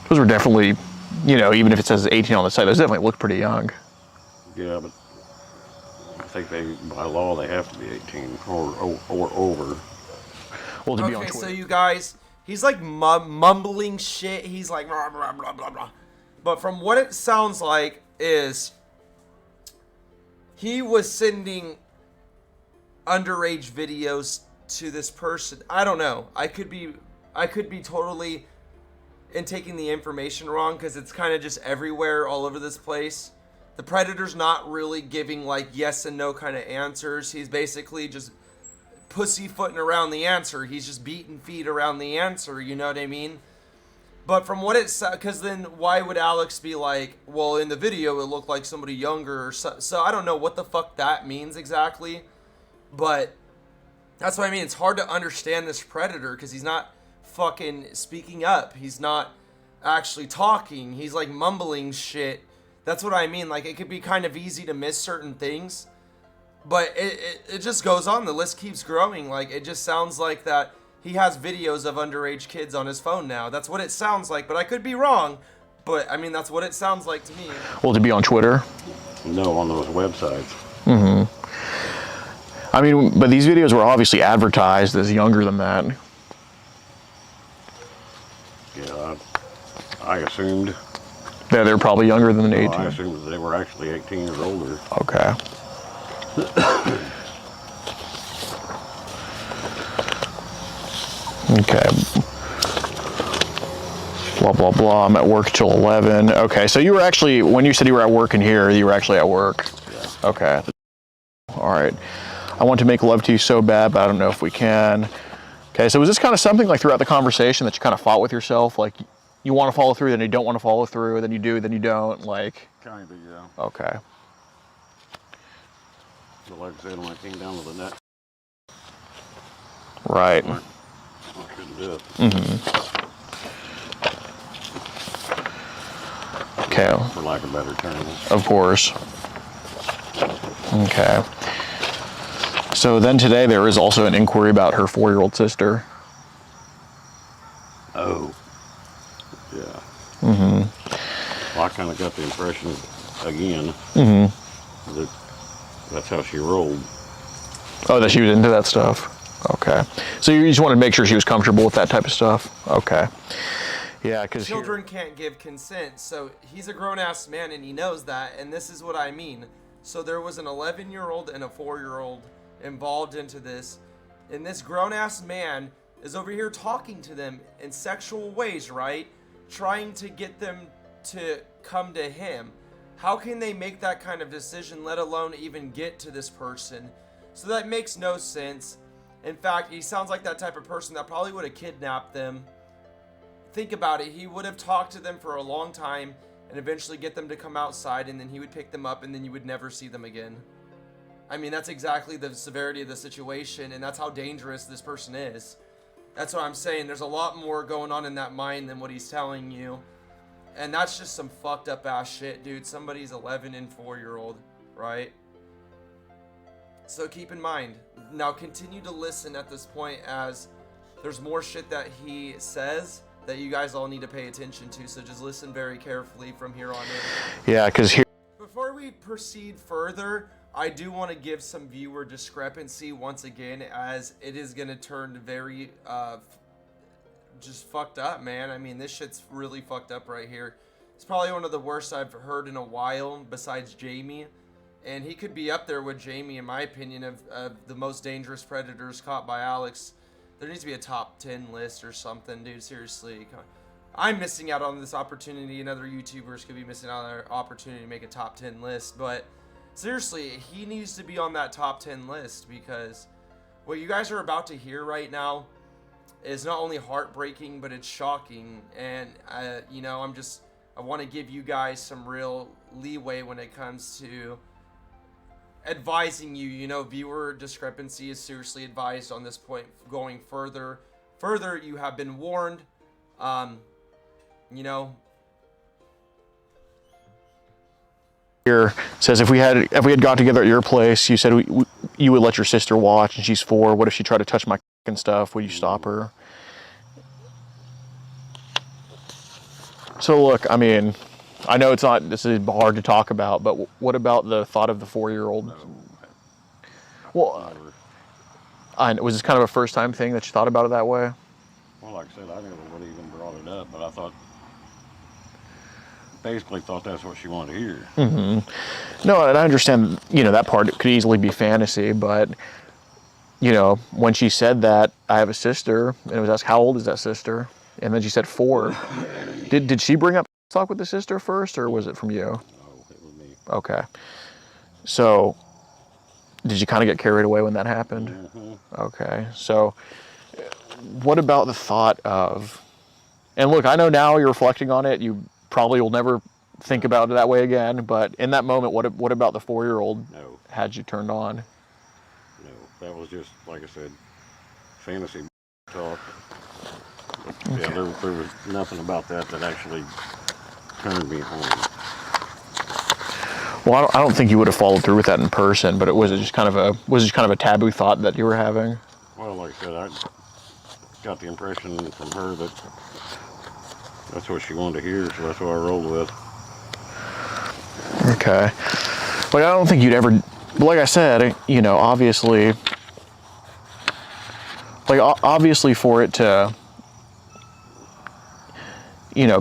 were definitely, you know, even if it says 18 on the site, those definitely look pretty young. yeah, but I think by law they have to be 18 or over. Well, to be on Okay, Twitter. so you guys, he's like mumbling shit. He's like blah, blah, blah, blah, blah. But from what it sounds like is he was sending underage videos to this person. I don't know. I could be totally in taking the information wrong because it's kind of just everywhere all over this place. The Predator's not really giving like yes and no kind of answers. He's basically just pussyfooting around the answer. He's just beating feet around the answer, you know what I mean? But from what it's, because then why would Alex be like, well, in the video it looked like somebody younger or so I don't know what the fuck that means exactly. But that's what I mean. It's hard to understand this Predator because he's not fucking speaking up. He's not actually talking. He's like mumbling shit. That's what I mean. Like, it could be kind of easy to miss certain things. But it just goes on. The list keeps growing. Like, it just sounds like that he has videos of underage kids on his phone now. That's what it sounds like. But I could be wrong. But, I mean, that's what it sounds like to me. Well, to be on Twitter? No, on those websites. Mm-hmm. I mean, but these videos were obviously advertised as younger than that. Yeah, I assumed. Yeah, they're probably younger than 18. I assumed they were actually 18 years older. Okay. Okay. Blah, blah, blah. I'm at work till 11. Okay, so you were actually, when you said you were at work in here, you were actually at work? Yeah. Okay. All right. I want to make love to you so bad, but I don't know if we can. Okay, so was this kind of something like throughout the conversation that you kind of fought with yourself? Like, you want to follow through, then you don't want to follow through, then you do, then you don't, like? Kind of, yeah. Okay. So like I said, when I came down to the net, Right. I couldn't do it. Mm-hmm. Okay. For lack of better terms. Of course. Okay. So then today there is also an inquiry about her 4-year-old sister. Oh. Yeah. Mm-hmm. Well, I kind of got the impression, again, Mm-hmm. that that's how she rolled. Oh, that she was into that stuff. Okay. So you just wanted to make sure she was comfortable with that type of stuff? Okay. Yeah, because children can't give consent, so he's a grown-ass man and he knows that, and this is what I mean. So there was an 11-year-old and a 4-year-old involved into this, and this grown-ass man is over here talking to them in sexual ways, right? Trying to get them to come to him. How can they make that kind of decision, let alone even get to this person? So that makes no sense. In fact, he sounds like that type of person that probably would have kidnapped them. Think about it. He would have talked to them for a long time and eventually get them to come outside, and then he would pick them up, and then you would never see them again. I mean, that's exactly the severity of the situation, and that's how dangerous this person is. That's what I'm saying. There's a lot more going on in that mind than what he's telling you. And that's just some fucked up ass shit, dude. Somebody's 11 and 4-year-old, right? So keep in mind. Now continue to listen at this point, as there's more shit that he says that you guys all need to pay attention to. So just listen very carefully from here on in. Yeah, because here... Before we proceed further, I do want to give some viewer discrepancy once again, as it is going to turn very just fucked up, man. I mean, this shit's really fucked up right here. It's probably one of the worst I've heard in a while, besides Jamie. And he could be up there with Jamie, in my opinion, of the most dangerous predators caught by Alex. There needs to be a top 10 list or something, dude. Seriously. I'm missing out on this opportunity, and other YouTubers could be missing out on their opportunity to make a top 10 list. But seriously, he needs to be on that top 10 list, because what you guys are about to hear right now is not only heartbreaking, but it's shocking. And, you know, I want to give you guys some real leeway when it comes to advising you. You know, viewer discrepancy is seriously advised on this point. Going further, you have been warned. You know, here says if we had got together at your place, you said you would let your sister watch, and she's 4. What if she tried to touch my and stuff? Would you stop her? So look, I mean, I know this is hard to talk about, but what about the thought of the 4-year-old? No. Well, Was this kind of a first-time thing that you thought about it that way? Well, like I said, I never would have even brought it up, but I basically thought that's what she wanted to hear. No, and I understand, that part could easily be fantasy, but, when she said that, I have a sister, and it was asked, how old is that sister? And then she said 4. Did she bring up talk with the sister first, or was it from you? No, it was me. Okay. So, did you kind of get carried away when that happened? Okay. So, what about the thought of, and look, I know now you're reflecting on it, you probably will never think about it that way again, but in that moment, what about the 4-year-old No, had you turned on? no, that was just, like I said, fantasy talk. Yeah, there was nothing about that actually turned me on. Well, I don't think you would have followed through with that in person, but was it just kind of a taboo thought that you were having? Well, like I said, I got the impression from her that that's what she wanted to hear, so that's what I rolled with. Okay. Like, I don't think you'd ever, like I said, obviously, for it to,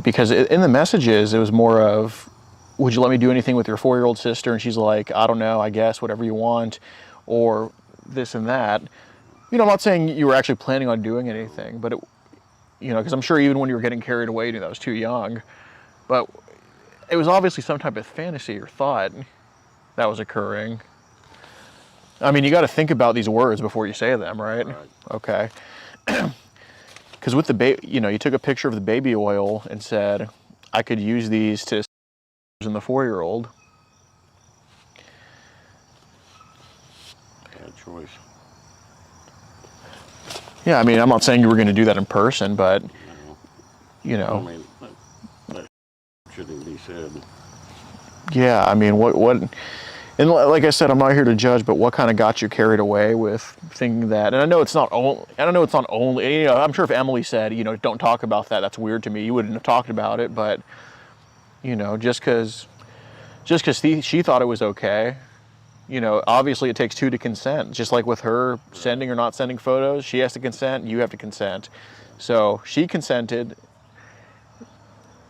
because in the messages, it was more of, would you let me do anything with your 4-year-old sister? And she's like, I don't know, I guess, whatever you want, or this and that. I'm not saying you were actually planning on doing anything, but because I'm sure even when you were getting carried away, you knew that was too young. But it was obviously some type of fantasy or thought that was occurring. I mean, you got to think about these words before you say them, right? Right. Okay. Because with the baby, you took a picture of the baby oil and said, I could use these to in the 4-year-old. Bad choice. Yeah, I mean, I'm not saying you were going to do that in person, but, No. I mean, that shouldn't be said. Yeah, I mean, what, and like I said, I'm not here to judge, but what kind of got you carried away with thinking that? And I know it's not only, I'm sure if Emily said, don't talk about that, that's weird to me, you wouldn't have talked about it, but, just because she thought it was okay, obviously it takes 2 to consent. Just like with her sending or not sending photos, she has to consent, you have to consent. So she consented.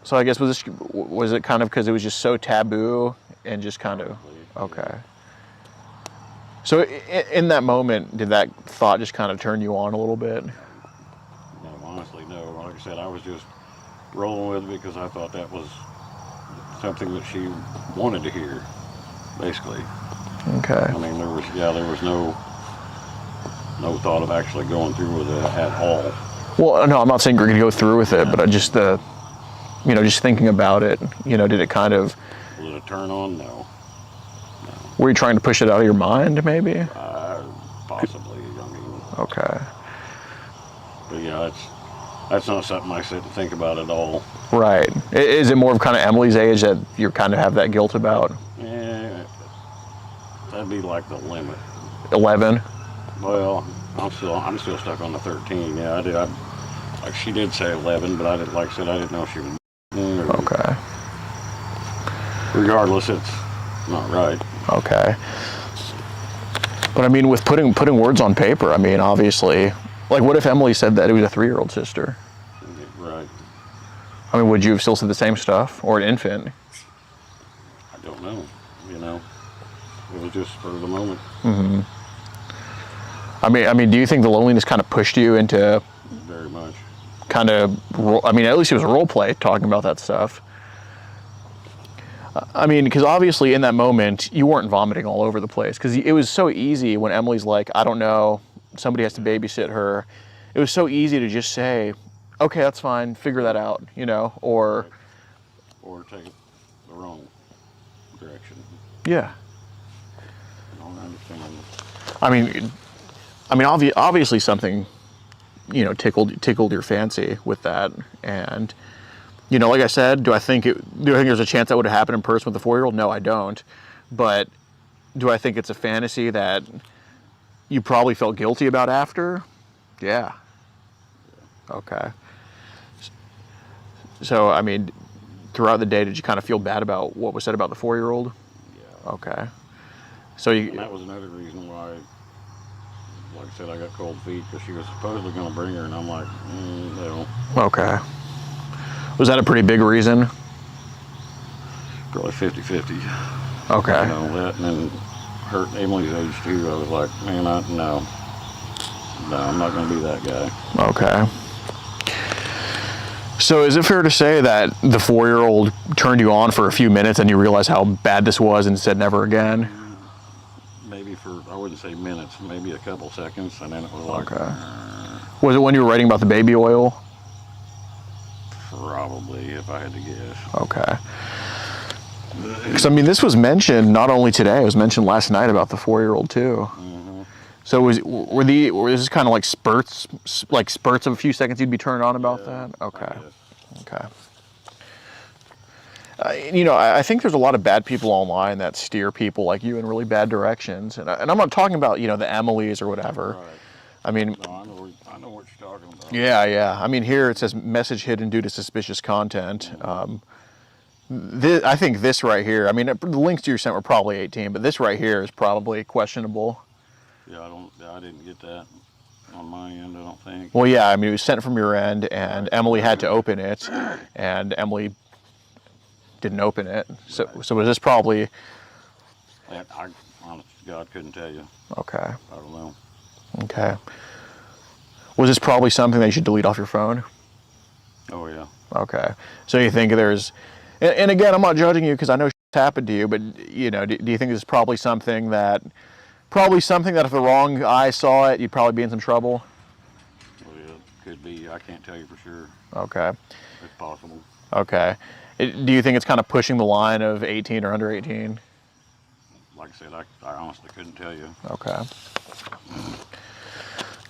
So I guess was it kind of because it was just so taboo and just kind of, okay. So in that moment, did that thought just kind of turn you on a little bit? No, honestly, no. Like I said, I was just rolling with it because I thought that was something that she wanted to hear, basically. Okay. I mean, there was no thought of actually going through with it at all. Well, no, I'm not saying you're going to go through with it, but I just just thinking about it, did it kind of... Was it a turn on? No. Were you trying to push it out of your mind, maybe? Possibly, I mean. Okay. But yeah, that's not something I sit and think about at all. Right. Is it more of kind of Emily's age that you kind of have that guilt about? Yeah, that'd be like the limit. 11? Well, I'm still stuck on the 13. Yeah, I did. Like she did say 11, but I didn't. Like I said, I didn't know if she was. Okay. Regardless, it's not right. Okay. But I mean, with putting words on paper, I mean, obviously, like, what if Emily said that it was a 3-year-old sister? Right. I mean, would you have still said the same stuff, or an infant? I don't know. It was just for the moment. Mm-hmm. I mean, do you think the loneliness kind of pushed you into? Very much. Kind of, I mean, at least it was a role play talking about that stuff. I mean, because obviously in that moment, you weren't vomiting all over the place. Because it was so easy when Emily's like, I don't know, somebody has to babysit her. It was so easy to just say, okay, that's fine, figure that out, or... Or take it the wrong direction. Yeah. I don't understand. I mean, obviously something, tickled your fancy with that. And, like I said, do I think there's a chance that would have happened in person with a 4-year-old? No, I don't. But do I think it's a fantasy that you probably felt guilty about after? Yeah. Okay. So, I mean, throughout the day, did you kind of feel bad about what was said about the 4-year-old? Yeah. Okay. So and that was another reason why like I said, I got cold feet because she was supposedly going to bring her, and I'm like, no. Okay. Was that a pretty big reason? Probably 50-50. Okay. You know, that and then her, Emily's age too, I was like, man, no, I'm not going to be that guy. Okay. So is it fair to say that the 4-year-old turned you on for a few minutes and you realized how bad this was and said never again? Maybe for, I wouldn't say minutes, maybe a couple seconds, and then it was like... Okay. Was it when you were writing about the baby oil? Probably, if I had to guess. Okay. Because, I mean, this was mentioned not only today, it was mentioned last night about the 4-year-old too. Mm-hmm. So were this kind of like spurts of a few seconds you'd be turned on about that? Okay. Okay. You know, I think there's a lot of bad people online that steer people like you in really bad directions. And I'm not talking about, you know, the Emilys or whatever. Right. I mean... No, I know what you're talking about. Yeah, yeah. I mean, here it says message hidden due to suspicious content. I think this right here, I mean, the links you sent were probably 18, but this right here is probably questionable. Yeah, I didn't get that on my end, I don't think. Well, yeah, I mean, it was sent from your end, and Emily had to open it, and Emily didn't open it. So was this probably... I honest to God, couldn't tell you. Okay. I don't know. Okay. Was this probably something that you should delete off your phone? Oh, yeah. Okay. So you think there's... And again, I'm not judging you because I know shit's happened to you, but, you know, do you think this is probably something that if the wrong eye saw it, you'd probably be in some trouble? Well, yeah, could be. I can't tell you for sure. Okay. It's possible. Okay. Do you think it's kind of pushing the line of 18 or under 18? Like I said, I honestly couldn't tell you. Okay.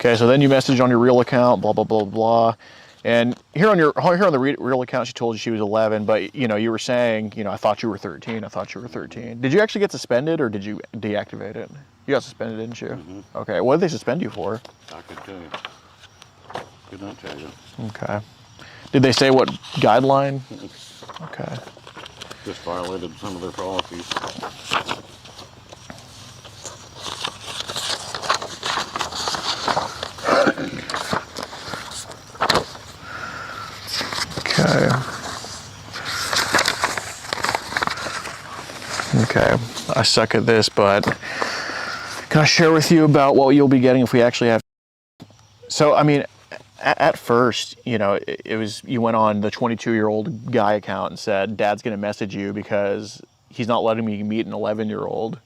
Okay, so then you messaged on your real account, blah, blah, blah, blah. And here on the real account, she told you she was 11, but, you know, you were saying, you know, I thought you were 13. I thought you were 13. Did you actually get suspended, or did you deactivate it? You got suspended, didn't you? Mm-hmm. Okay. What did they suspend you for? I could tell you. Could not tell you. Okay. Did they say what guideline? Okay. Just violated some of their policies. Okay. Okay. I suck at this, but can I share with you about what you'll be getting if we actually have... So, I mean, at first, you know, it was, you went on the 22-year-old guy account and said, Dad's going to message you because he's not letting me meet an 11-year-old.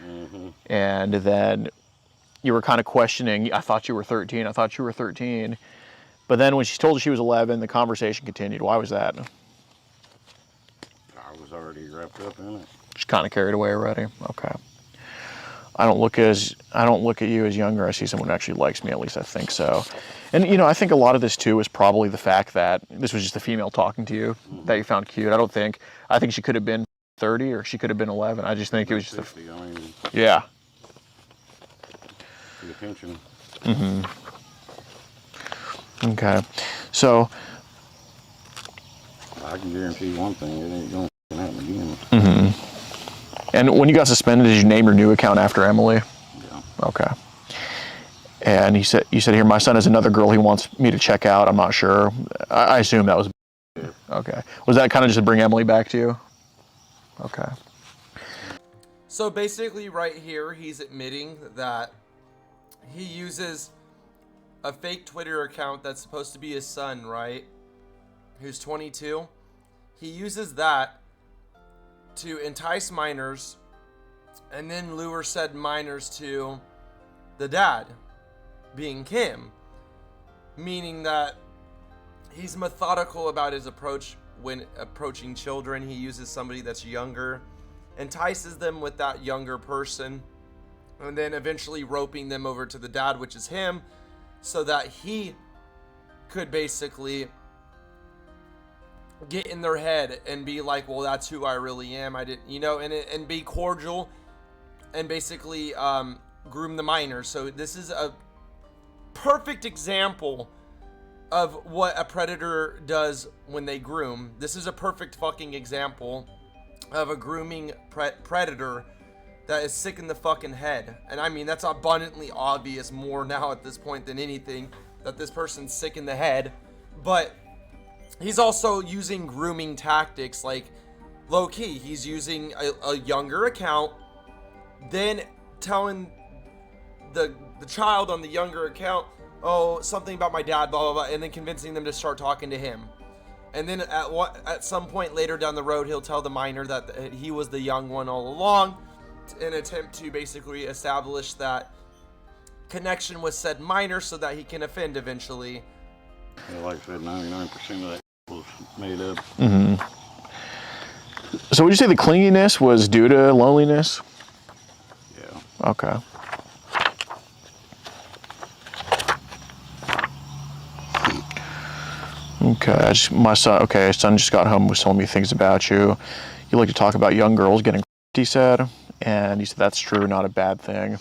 Mm-hmm. And then you were kind of questioning, I thought you were 13. I thought you were 13. But then when she told you she was 11, the conversation continued. Why was that? I was already wrapped up in it. Just kind of carried away already. Okay. I don't look at you as younger. I see someone who actually likes me. At least I think so. And you know, I think a lot of this too is probably the fact that this was just a female talking to you that you found cute. I think she could have been 30 or she could have been 11. I just think it was just 50, I mean, yeah. the attention. Mm-hmm. Okay. So I can guarantee you one thing, it ain't going to happen again. Mm-hmm. And when you got suspended, did you name your new account after Emily? Yeah. Okay. And you said here, my son has another girl he wants me to check out. I'm not sure. I assume that was... Yeah. Okay. Was that kind of just to bring Emily back to you? Okay. So basically right here, he's admitting that he uses a fake Twitter account that's supposed to be his son, right? Who's 22. He uses that to entice minors and then lure said minors to the dad, being Kim. Meaning that he's methodical about his approach when approaching children. He uses somebody that's younger, entices them with that younger person, and then eventually roping them over to the dad, which is him, so that he could basically get in their head and be like, well, that's who I really am. I didn't, you know, and be cordial and basically groom the minor. So this is a perfect example of what a predator does when they groom. This is a perfect fucking example of a grooming predator that is sick in the fucking head. And I mean, that's abundantly obvious more now at this point than anything, that this person's sick in the head. But he's also using grooming tactics, like low key. He's using a younger account, then telling the child on the younger account, oh, something about my dad, blah, blah, blah, and then convincing them to start talking to him. And then at some point later down the road, he'll tell the minor that he was the young one all along, in an attempt to basically establish that connection with said minor so that he can offend eventually. Yeah, like I said, 99% of that was made up. So would you say the clinginess was due to loneliness? Yeah. Okay. Okay, my son just got home, was telling me things about you. You like to talk about young girls getting he said, and he said that's true, not a bad thing.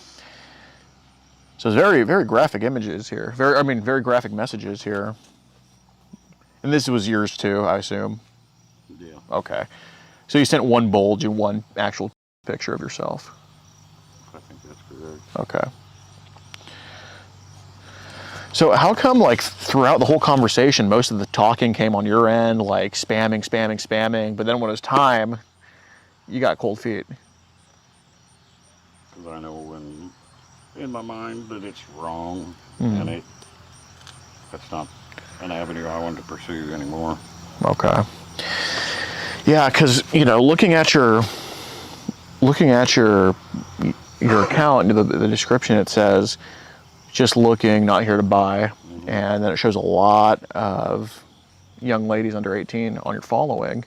So it's very, very graphic images here. Very graphic messages here. And this was yours too, I assume. Yeah. Okay. So you sent one bulge and one actual picture of yourself. I think that's correct. Okay. So how come, like, throughout the whole conversation, most of the talking came on your end, like spamming, but then when it was time, you got cold feet? Because I know in my mind that it's wrong, and that's not an avenue I want to pursue anymore. Okay. Yeah, because, you know, looking at your account, the description, it says, just looking, not here to buy. And then it shows a lot of young ladies under 18 on your following.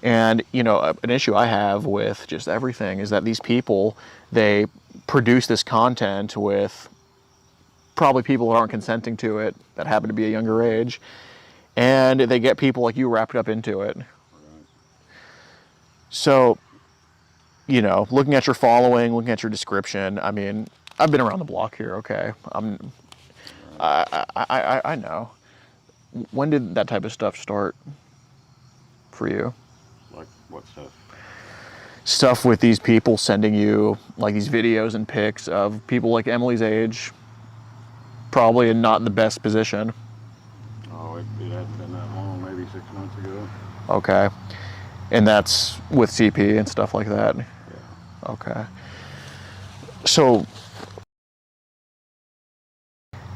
And, you know, an issue I have with just everything is that these people, they produce this content with probably people that aren't consenting to it, that happen to be a younger age, and they get people like you wrapped up into it. So, you know, looking at your following, looking at your description, I mean, I've been around the block here, okay? I know. When did that type of stuff start for you? Like what stuff? Stuff with these people sending you like these videos and pics of people like Emily's age, probably in not the best position. Oh, it hadn't been that long, maybe 6 months ago. Okay. And that's with CP and stuff like that? Yeah. Okay. So,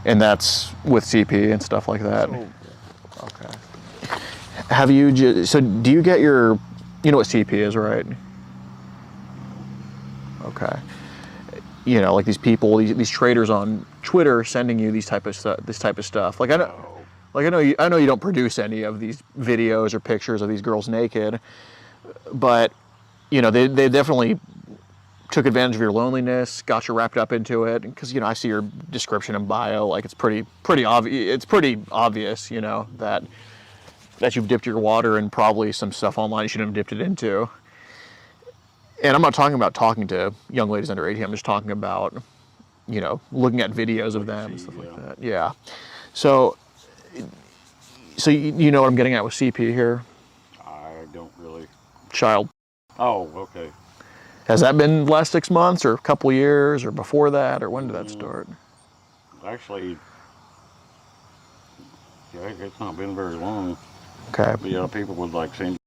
and that's with CP and stuff like that? Okay. Have you so do you get you know what CP is, right? Okay. You know, like these people, these traders on Twitter sending you this type of stuff. Like I know you don't produce any of these videos or pictures of these girls naked, but you know, they definitely took advantage of your loneliness, got you wrapped up into it, because you know, I see your description and bio, like it's pretty obvious. It's pretty obvious, you know, that you've dipped your water in probably some stuff online you shouldn't have dipped it into. And I'm not talking about talking to young ladies under 18. I'm just talking about, you know, looking at videos of them and stuff like that. Yeah. So you know what I'm getting at with CP here? I don't really. Child. Oh, okay. Has that been the last 6 months or a couple years or before that, or when did that start? Actually, yeah, it's not been very long. Okay. But yeah, people would like send.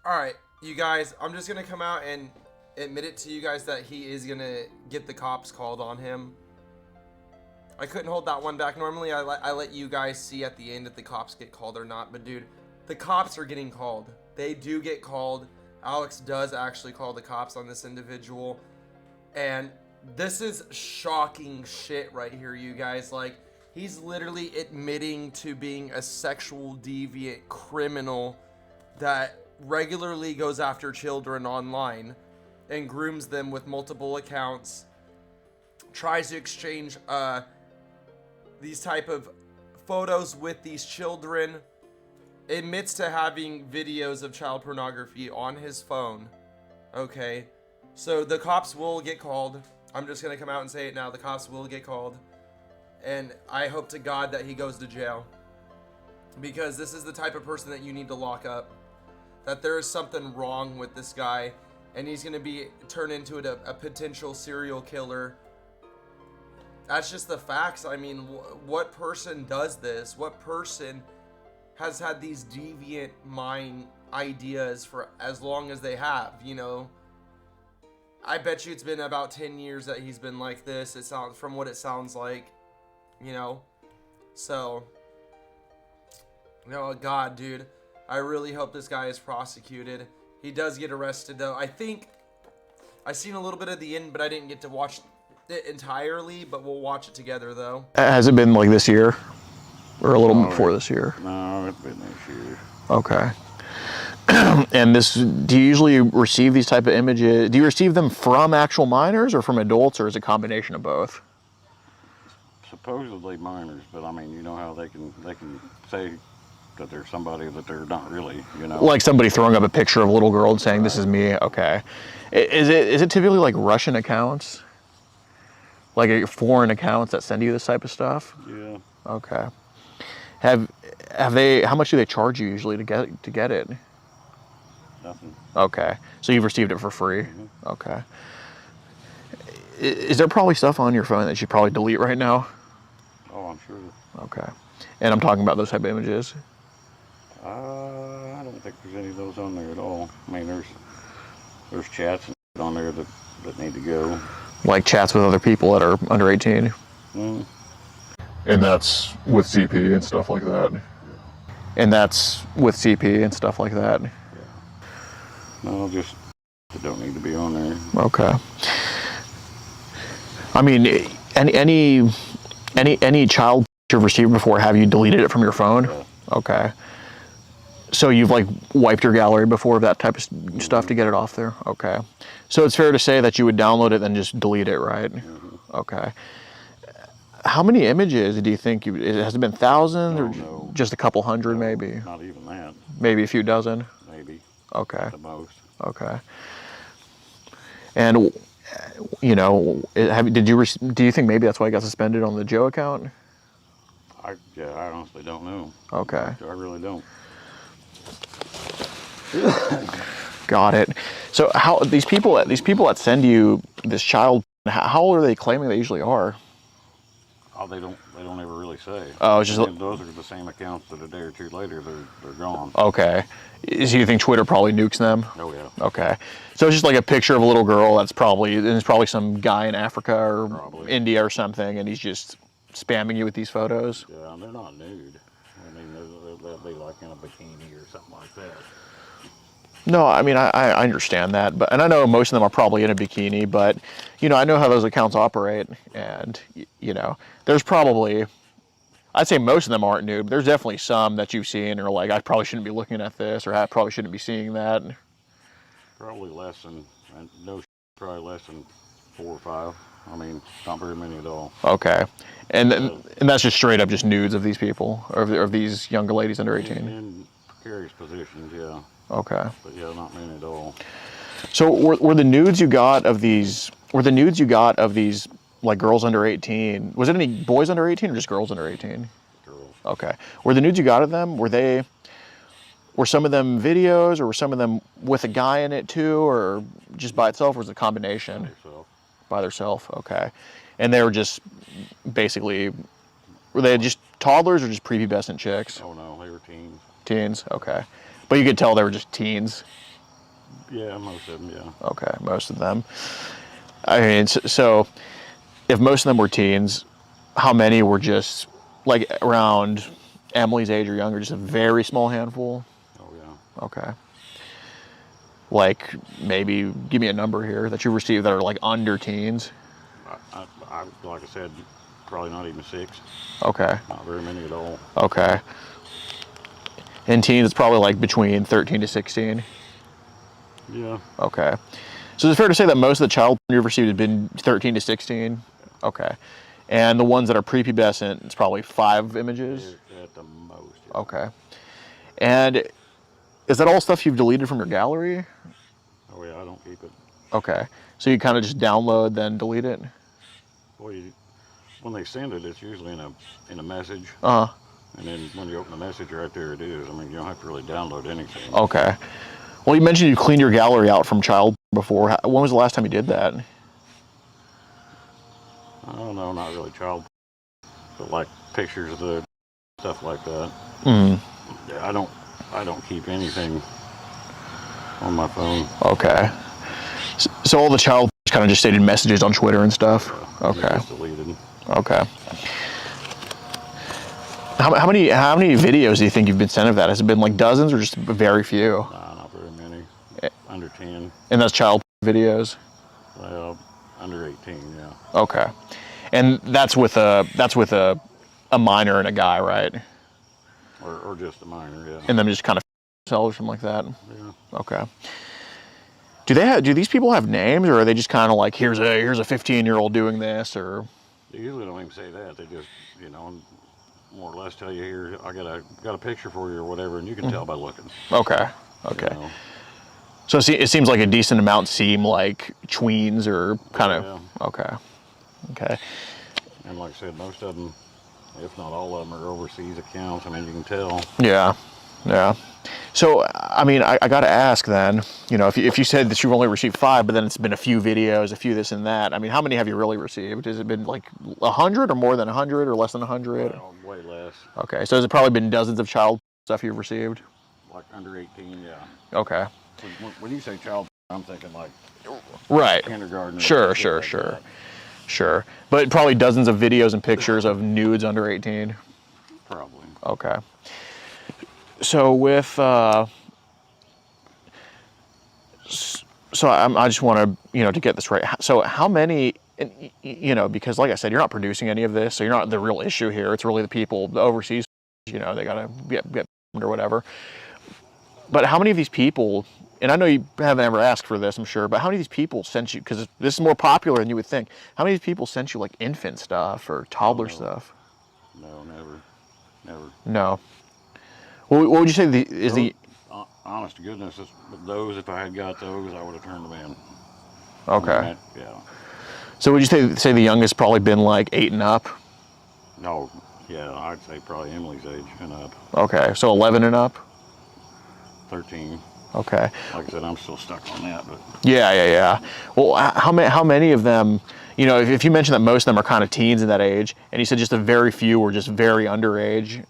All right, you guys, I'm just gonna come out and admit it to you guys that he is gonna get the cops called on him. I couldn't hold that one back. Normally, I let you guys see at the end if the cops get called or not. But dude, the cops are getting called. They do get called. Alex does actually call the cops on this individual, and this is shocking shit right here, you guys. Like, he's literally admitting to being a sexual deviant criminal that regularly goes after children online and grooms them with multiple accounts, tries to exchange these type of photos with these children, admits to having videos of child pornography on his phone. Okay, so the cops will get called. I'm just gonna come out and say it now. The cops will get called, and I hope to God that he goes to jail, because this is the type of person that you need to lock up. that there is something wrong with this guy, and he's gonna be turned into a potential serial killer. That's just the facts. I mean, what person does this? What person has had these deviant mind ideas for as long as they have, you know? I bet you it's been about 10 years that he's been like this. It sounds, from what it sounds like, you know? So, oh God, dude. I really hope this guy is prosecuted. He does get arrested, though. I think I seen a little bit of the end, but I didn't get to watch it entirely, but we'll watch it together, though. Has it been like this year? Or a little before this year? No, it's been this year. Okay. And this, do you usually receive these type of images? Do you receive them from actual minors or from adults, or is it a combination of both? Supposedly minors, but I mean, you know how they can say that there's somebody that they're not really, you know. Like somebody throwing up a picture of a little girl and saying, "This is me." Okay. Is it typically like Russian accounts? Like foreign accounts that send you this type of stuff? Yeah. Okay. Have they? How much do they charge you usually to get it? Nothing. Okay. So you've received it for free. Mm-hmm. Okay. Is there probably stuff on your phone that you probably delete right now? Oh, I'm sure. Okay. And I'm talking about those type of images. I don't think there's any of those on there at all. I mean, there's chats on there that need to go. Like chats with other people that are under 18. Mm. And that's with CP and stuff like that. Yeah. And that's with CP and stuff like that. Yeah. No, just they don't need to be on there. Okay. I mean, any child you've received before, have you deleted it from your phone? Yeah. Okay. So you've like wiped your gallery before of that type of stuff to get it off there? Okay. So it's fair to say that you would download it and just delete it, right? Mm-hmm. Okay. How many images do you think has it been thousands or no. just a couple hundred maybe? Not even that. Maybe a few dozen? Maybe. Okay. At the most. Okay. And you know, do you think maybe that's why I got suspended on the Joe account? I honestly don't know. Okay. I really don't. Got it. So how these people that send you this child, how old are they claiming they usually are? Oh, they don't ever really say. Oh, it's just those are the same accounts that a day or two later they're gone. Okay. So you think Twitter probably nukes them? Oh yeah. Okay. So it's just like a picture of a little girl that's it's probably some guy in Africa or India or something, and he's just spamming you with these photos. Yeah, and they're not nude. I mean, they'll be like in a bikini or something like that. No, I mean, I understand that, and I know most of them are probably in a bikini, but, you know, I know how those accounts operate, and, you know, there's probably, I'd say most of them aren't nude, but there's definitely some that you've seen and are like, I probably shouldn't be looking at this, or I probably shouldn't be seeing that. Probably less than, probably less than 4 or 5. I mean, not very many at all. Okay. And that's just straight up just nudes of these people, or of these younger ladies under 18? In precarious positions, yeah. Okay. But yeah, not many at all. So were the nudes you got of these like girls under 18, was it any boys under 18 or just girls under 18? Girls. Okay. Were the nudes you got of them, were some of them videos, or were some of them with a guy in it too, or just by itself, or was it a combination? By themselves. Okay. And they were just basically, were they just toddlers or just prepubescent chicks? Oh no, they were teens. Teens, okay. But you could tell they were just teens. Yeah, most of them, yeah. Okay, most of them. I mean, so if most of them were teens, how many were just like around Emily's age or younger, just a very small handful? Oh yeah. Okay. Like maybe give me a number here that you received that are like under teens. I like I said, probably not even 6. Okay. Not very many at all. Okay. In teens, it's probably like between 13 to 16. Yeah. Okay. So it's fair to say that most of the child porn you've received has been 13 to 16? Okay. And the ones that are prepubescent, it's probably 5 images? At the most. Yeah. Okay. And is that all stuff you've deleted from your gallery? Oh yeah, I don't keep it. Okay. So you kind of just download, then delete it? Well, when they send it, it's usually in a message. Uh-huh. And then when you open the message, right there it is. I mean, you don't have to really download anything. Okay. Well, you mentioned you cleaned your gallery out from child before. When was the last time you did that? I don't know, not really child, but like pictures of the stuff like that. Yeah, I don't keep anything on my phone. Okay. So all the child kind of just stated messages on Twitter and stuff. Yeah, Okay. just deleted. Okay. How many videos do you think you've been sent of that? Has it been like dozens or just very few? Nah, not very many. Under 10. And that's child videos. Well, under 18, yeah. Okay. And that's with a minor and a guy, right? Or just a minor, yeah. And them just kind of or something like that. Yeah. Okay. Do these people have names, or are they just kind of like, here's a 15-year-old doing this, or? They usually don't even say that. They just, you know, more or less tell you, here, I got a picture for you or whatever, and you can tell by looking. Okay. Okay. You know? So it seems like a decent amount seem like tweens or kind of. Yeah. Okay. Okay. And like I said, most of them, if not all of them, are overseas accounts. I mean, you can tell. Yeah. Yeah. So, I mean, I got to ask then, you know, if you said that you've only received 5, but then it's been a few videos, a few this and that, I mean, how many have you really received? Has it been like 100 or more than 100 or less than 100? Well, way less. Okay. So has it probably been dozens of child stuff you've received? Like under 18, yeah. Okay. When you say child, I'm thinking like Right. kindergarten. Sure. Like Sure. But probably dozens of videos and pictures of nudes under 18. Probably. Okay. So with so I just want to, you know, to get this right. So how many, you know, because like I said, you're not producing any of this, so you're not the real issue here. It's really the people, the overseas, you know, they got to get or whatever. But how many of these people, and I know you haven't ever asked for this, I'm sure, but how many of these people sent you, because this is more popular than you would think, how many of these people sent you like infant stuff or toddler stuff? No, never. No. What would you say Honest to goodness, those, if I had got those, I would have turned them in. Okay. I mean, yeah. So would you say the youngest probably been like 8 and up? No, yeah, I'd say probably Emily's age and up. Okay, so 11 and up? 13. Okay. Like I said, I'm still stuck on that, but. Yeah. Well, how many of them, you know, if you mentioned that most of them are kind of teens in that age, and you said just a very few were just very underage,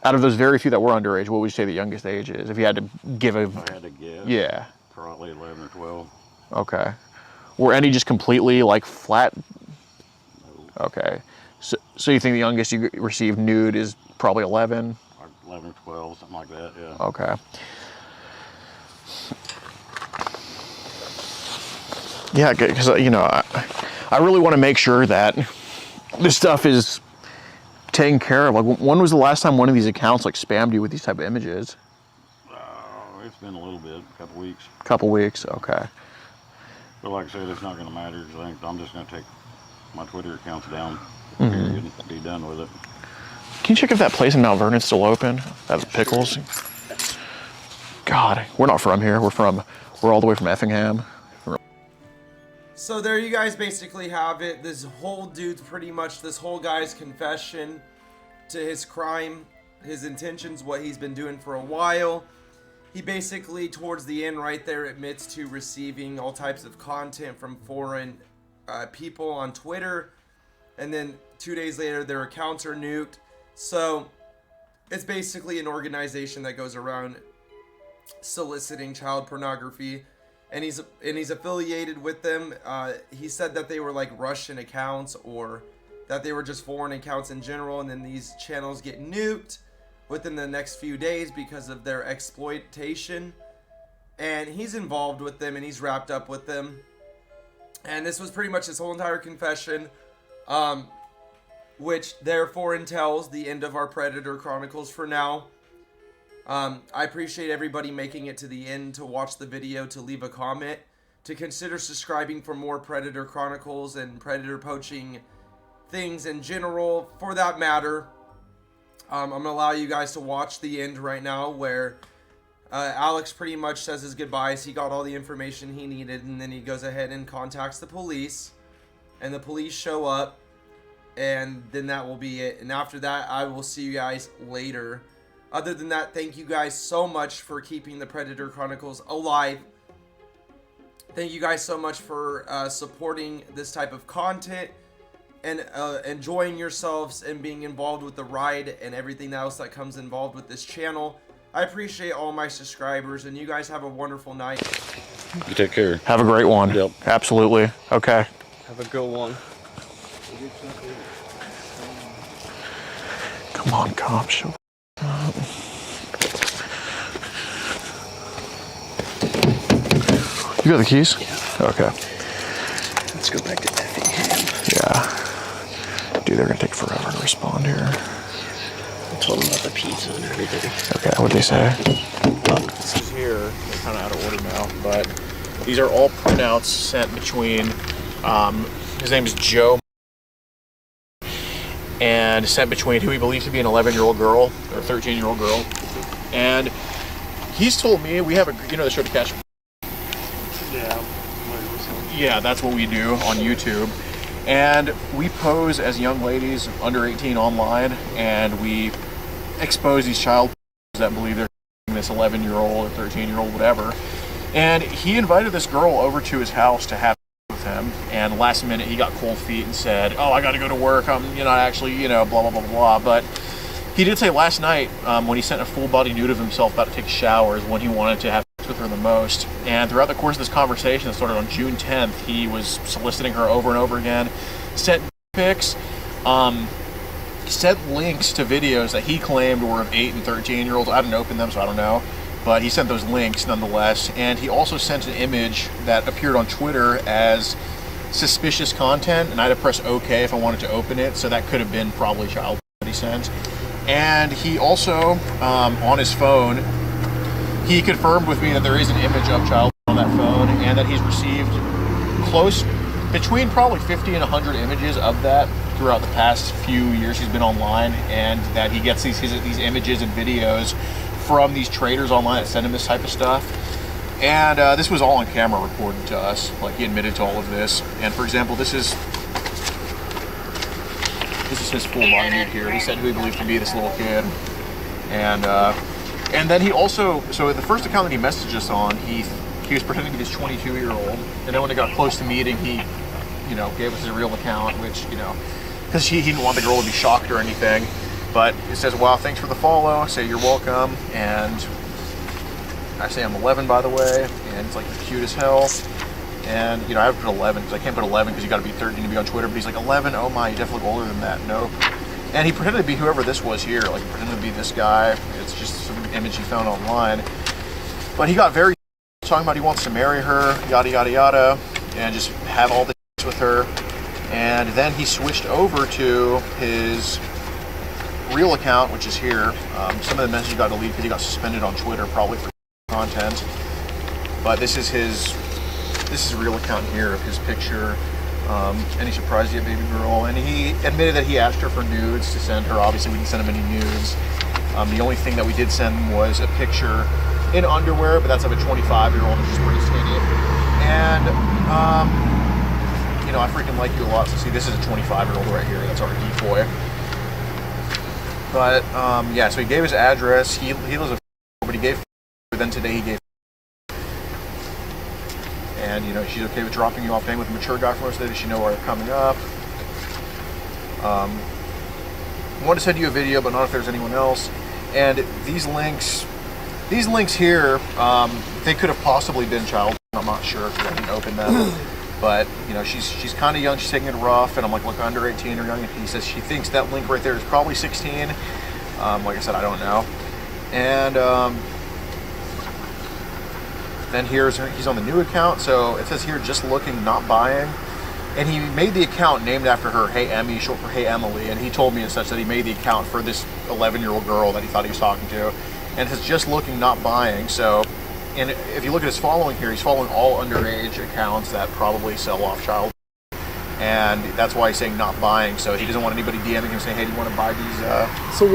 out of those very few that were underage, what would you say the youngest age is? If you had to give a... If I had to guess. Yeah. Probably 11 or 12. Okay. Were any just completely like flat? No. Okay. So you think the youngest you received nude is probably 11? 11 or 12, something like that, yeah. Okay. Yeah, because, you know, I really want to make sure that this stuff is taken care of. Like, when was the last time one of these accounts like spammed you with these type of images? It's been a little bit, a couple weeks. Couple weeks, okay. But like I said, it's not going to matter because I think I'm just going to take my Twitter accounts down, period, and be done with it. Can you check if that place in Mount Vernon's still open? That Pickles? God, we're not from here. We're all the way from Effingham. So there you guys basically have it. This whole guy's confession to his crime, his intentions, what he's been doing for a while. He basically, towards the end right there, admits to receiving all types of content from foreign people on Twitter. And then 2 days later, their accounts are nuked. So it's basically an organization that goes around soliciting child pornography. And he's affiliated with them. He said that they were like Russian accounts or that they were just foreign accounts in general. And then these channels get nuked within the next few days because of their exploitation. And he's involved with them and he's wrapped up with them. And this was pretty much his whole entire confession. Which therefore entails the end of our Predator Chronicles for now. I appreciate everybody making it to the end to watch the video, to leave a comment, to consider subscribing for more Predator Chronicles and Predator poaching things in general, for that matter. I'm going to allow you guys to watch the end right now where Alex pretty much says his goodbyes. He got all the information he needed, and then he goes ahead and contacts the police. And the police show up. and then that will be it. And after that, I will see you guys later. Other than that, thank you guys so much for keeping the Predator Chronicles alive. Thank you guys so much for supporting this type of content and enjoying yourselves and being involved with the ride and everything else that comes involved with this channel. I appreciate all my subscribers, and you guys have a wonderful night. You take care. Have a great one. Yep. Absolutely. Okay. Have a good one. Come on, cop. Show up. You got the keys? Yeah. Okay. Let's go back to Effingham. Yeah. Dude, they're gonna take forever to respond here. I told them about the pizza and everything. Okay, what'd they say? This is Here, they're kind of out of order now, but these are all printouts sent between, his name is Joe, and sent between who he believes to be an 11-year-old girl, or 13-year-old girl. And he's told me, we have a, you know the show To Catch. yeah. Yeah, that's what we do on YouTube. And we pose as young ladies under 18 online, and we expose these child that believe they're this 11-year-old or 13-year-old, whatever. And he invited this girl over to his house to have with him, and last minute he got cold feet and said, oh, I gotta go to work, I'm not actually, blah, blah, blah, blah. But he did say last night, when he sent a full body nude of himself about to take showers, when he wanted to have sex with her the most. And throughout the course of this conversation that started on June 10th, he was soliciting her over and over again, sent pics, sent links to videos that he claimed were of 8 and 13-year-olds. I didn't open them, so I don't know. But he sent those links nonetheless. And he also sent an image that appeared on Twitter as suspicious content, and I had to press OK if I wanted to open it, so that could have been probably child that he sent. And he also, on his phone, he confirmed with me that there is an image of child on that phone, and that he's received between probably 50 and 100 images of that throughout the past few years he's been online, and that he gets these images and videos from these traders online that send him this type of stuff. And this was all on camera recorded to us. Like, he admitted to all of this. And for example, this is his full body nude here. He said who he believed to be this little kid. And then he also, so the first account that he messaged us on, he was pretending to be this 22-year-old. And then when it got close to meeting, he, gave us his real account, which, because he didn't want the girl to be shocked or anything. But it says, wow, thanks for the follow. I say, you're welcome. And I say, I'm 11, by the way. And it's like, you're cute as hell. And, I have to put 11 because I can't put 11 because you got to be 13 to be on Twitter. But he's like, 11? Oh my, you definitely look older than that. Nope. And he pretended to be whoever this was here. Like, he pretended to be this guy. It's just some image he found online. But he got very talking about he wants to marry her, yada, yada, yada, and just have all this with her. And then he switched over to his real account, which is here. Some of the messages got deleted because he got suspended on Twitter, probably for content. But this is his real account here of his picture. And he surprised you, baby girl. And he admitted that he asked her for nudes to send her. Obviously, we didn't send him any nudes. The only thing that we did send him was a picture in underwear, but that's of a 25-year-old, which is pretty skinny. And, I freaking like you a lot. So see, this is a 25-year-old right here. That's our decoy. But, yeah, so he gave his address. He lives in, but he gave, but then today he gave. And, she's okay with dropping you off, hanging with a mature guy for most of the day. Does she know where they're coming up? I want to send you a video, but not if there's anyone else. And these links here, they could have possibly been child. I'm not sure because I didn't open them. But, she's kind of young. She's taking it rough. And I'm like, look, under 18 or young. And he says she thinks that link right there is probably 16. Like I said, I don't know. And then he's on the new account. So it says here, just looking, not buying. And he made the account named after her, Hey Emmy, short for Hey Emily. And he told me and such that he made the account for this 11-year-old girl that he thought he was talking to. And it says just looking, not buying. So, and if you look at his following here, he's following all underage accounts that probably sell off child. And that's why he's saying not buying. So he doesn't want anybody DMing him saying, hey, do you want to buy these? So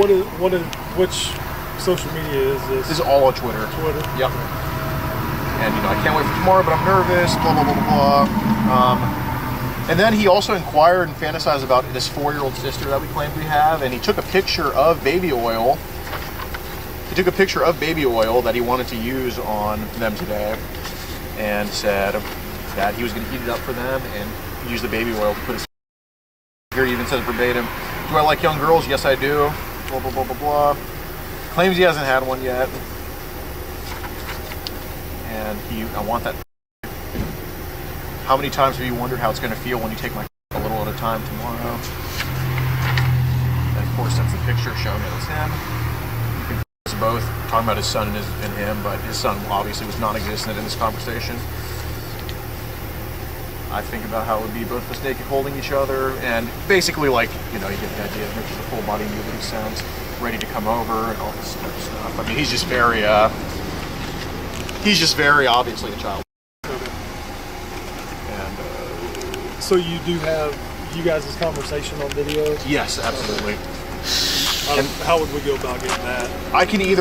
which social media is this? This is all on Twitter. Twitter? Yep. And, I can't wait for tomorrow, but I'm nervous, blah, blah, blah, blah, blah. And then he also inquired and fantasized about this 4-year-old sister that we claimed we have, and he took a picture of baby oil. He took a picture of baby oil that he wanted to use on them today, and said that he was going to heat it up for them and use the baby oil to put his. Here he even says verbatim, "Do I like young girls? Yes, I do." Blah blah blah blah blah. Claims he hasn't had one yet, and I want that. How many times have you wondered how it's going to feel when you take my a little at a time tomorrow? And of course, that's the picture showing that it's him. You can us both talking about his son and him, but his son obviously was non-existent in this conversation. I think about how it would be both of us naked holding each other, and basically, like, you know, you get the idea. There's a full body nudity sense, ready to come over and all this sort of stuff. I mean, he's just very obviously a child. So you do have you guys' conversation on video? Yes, absolutely. How would we go about getting that? I can either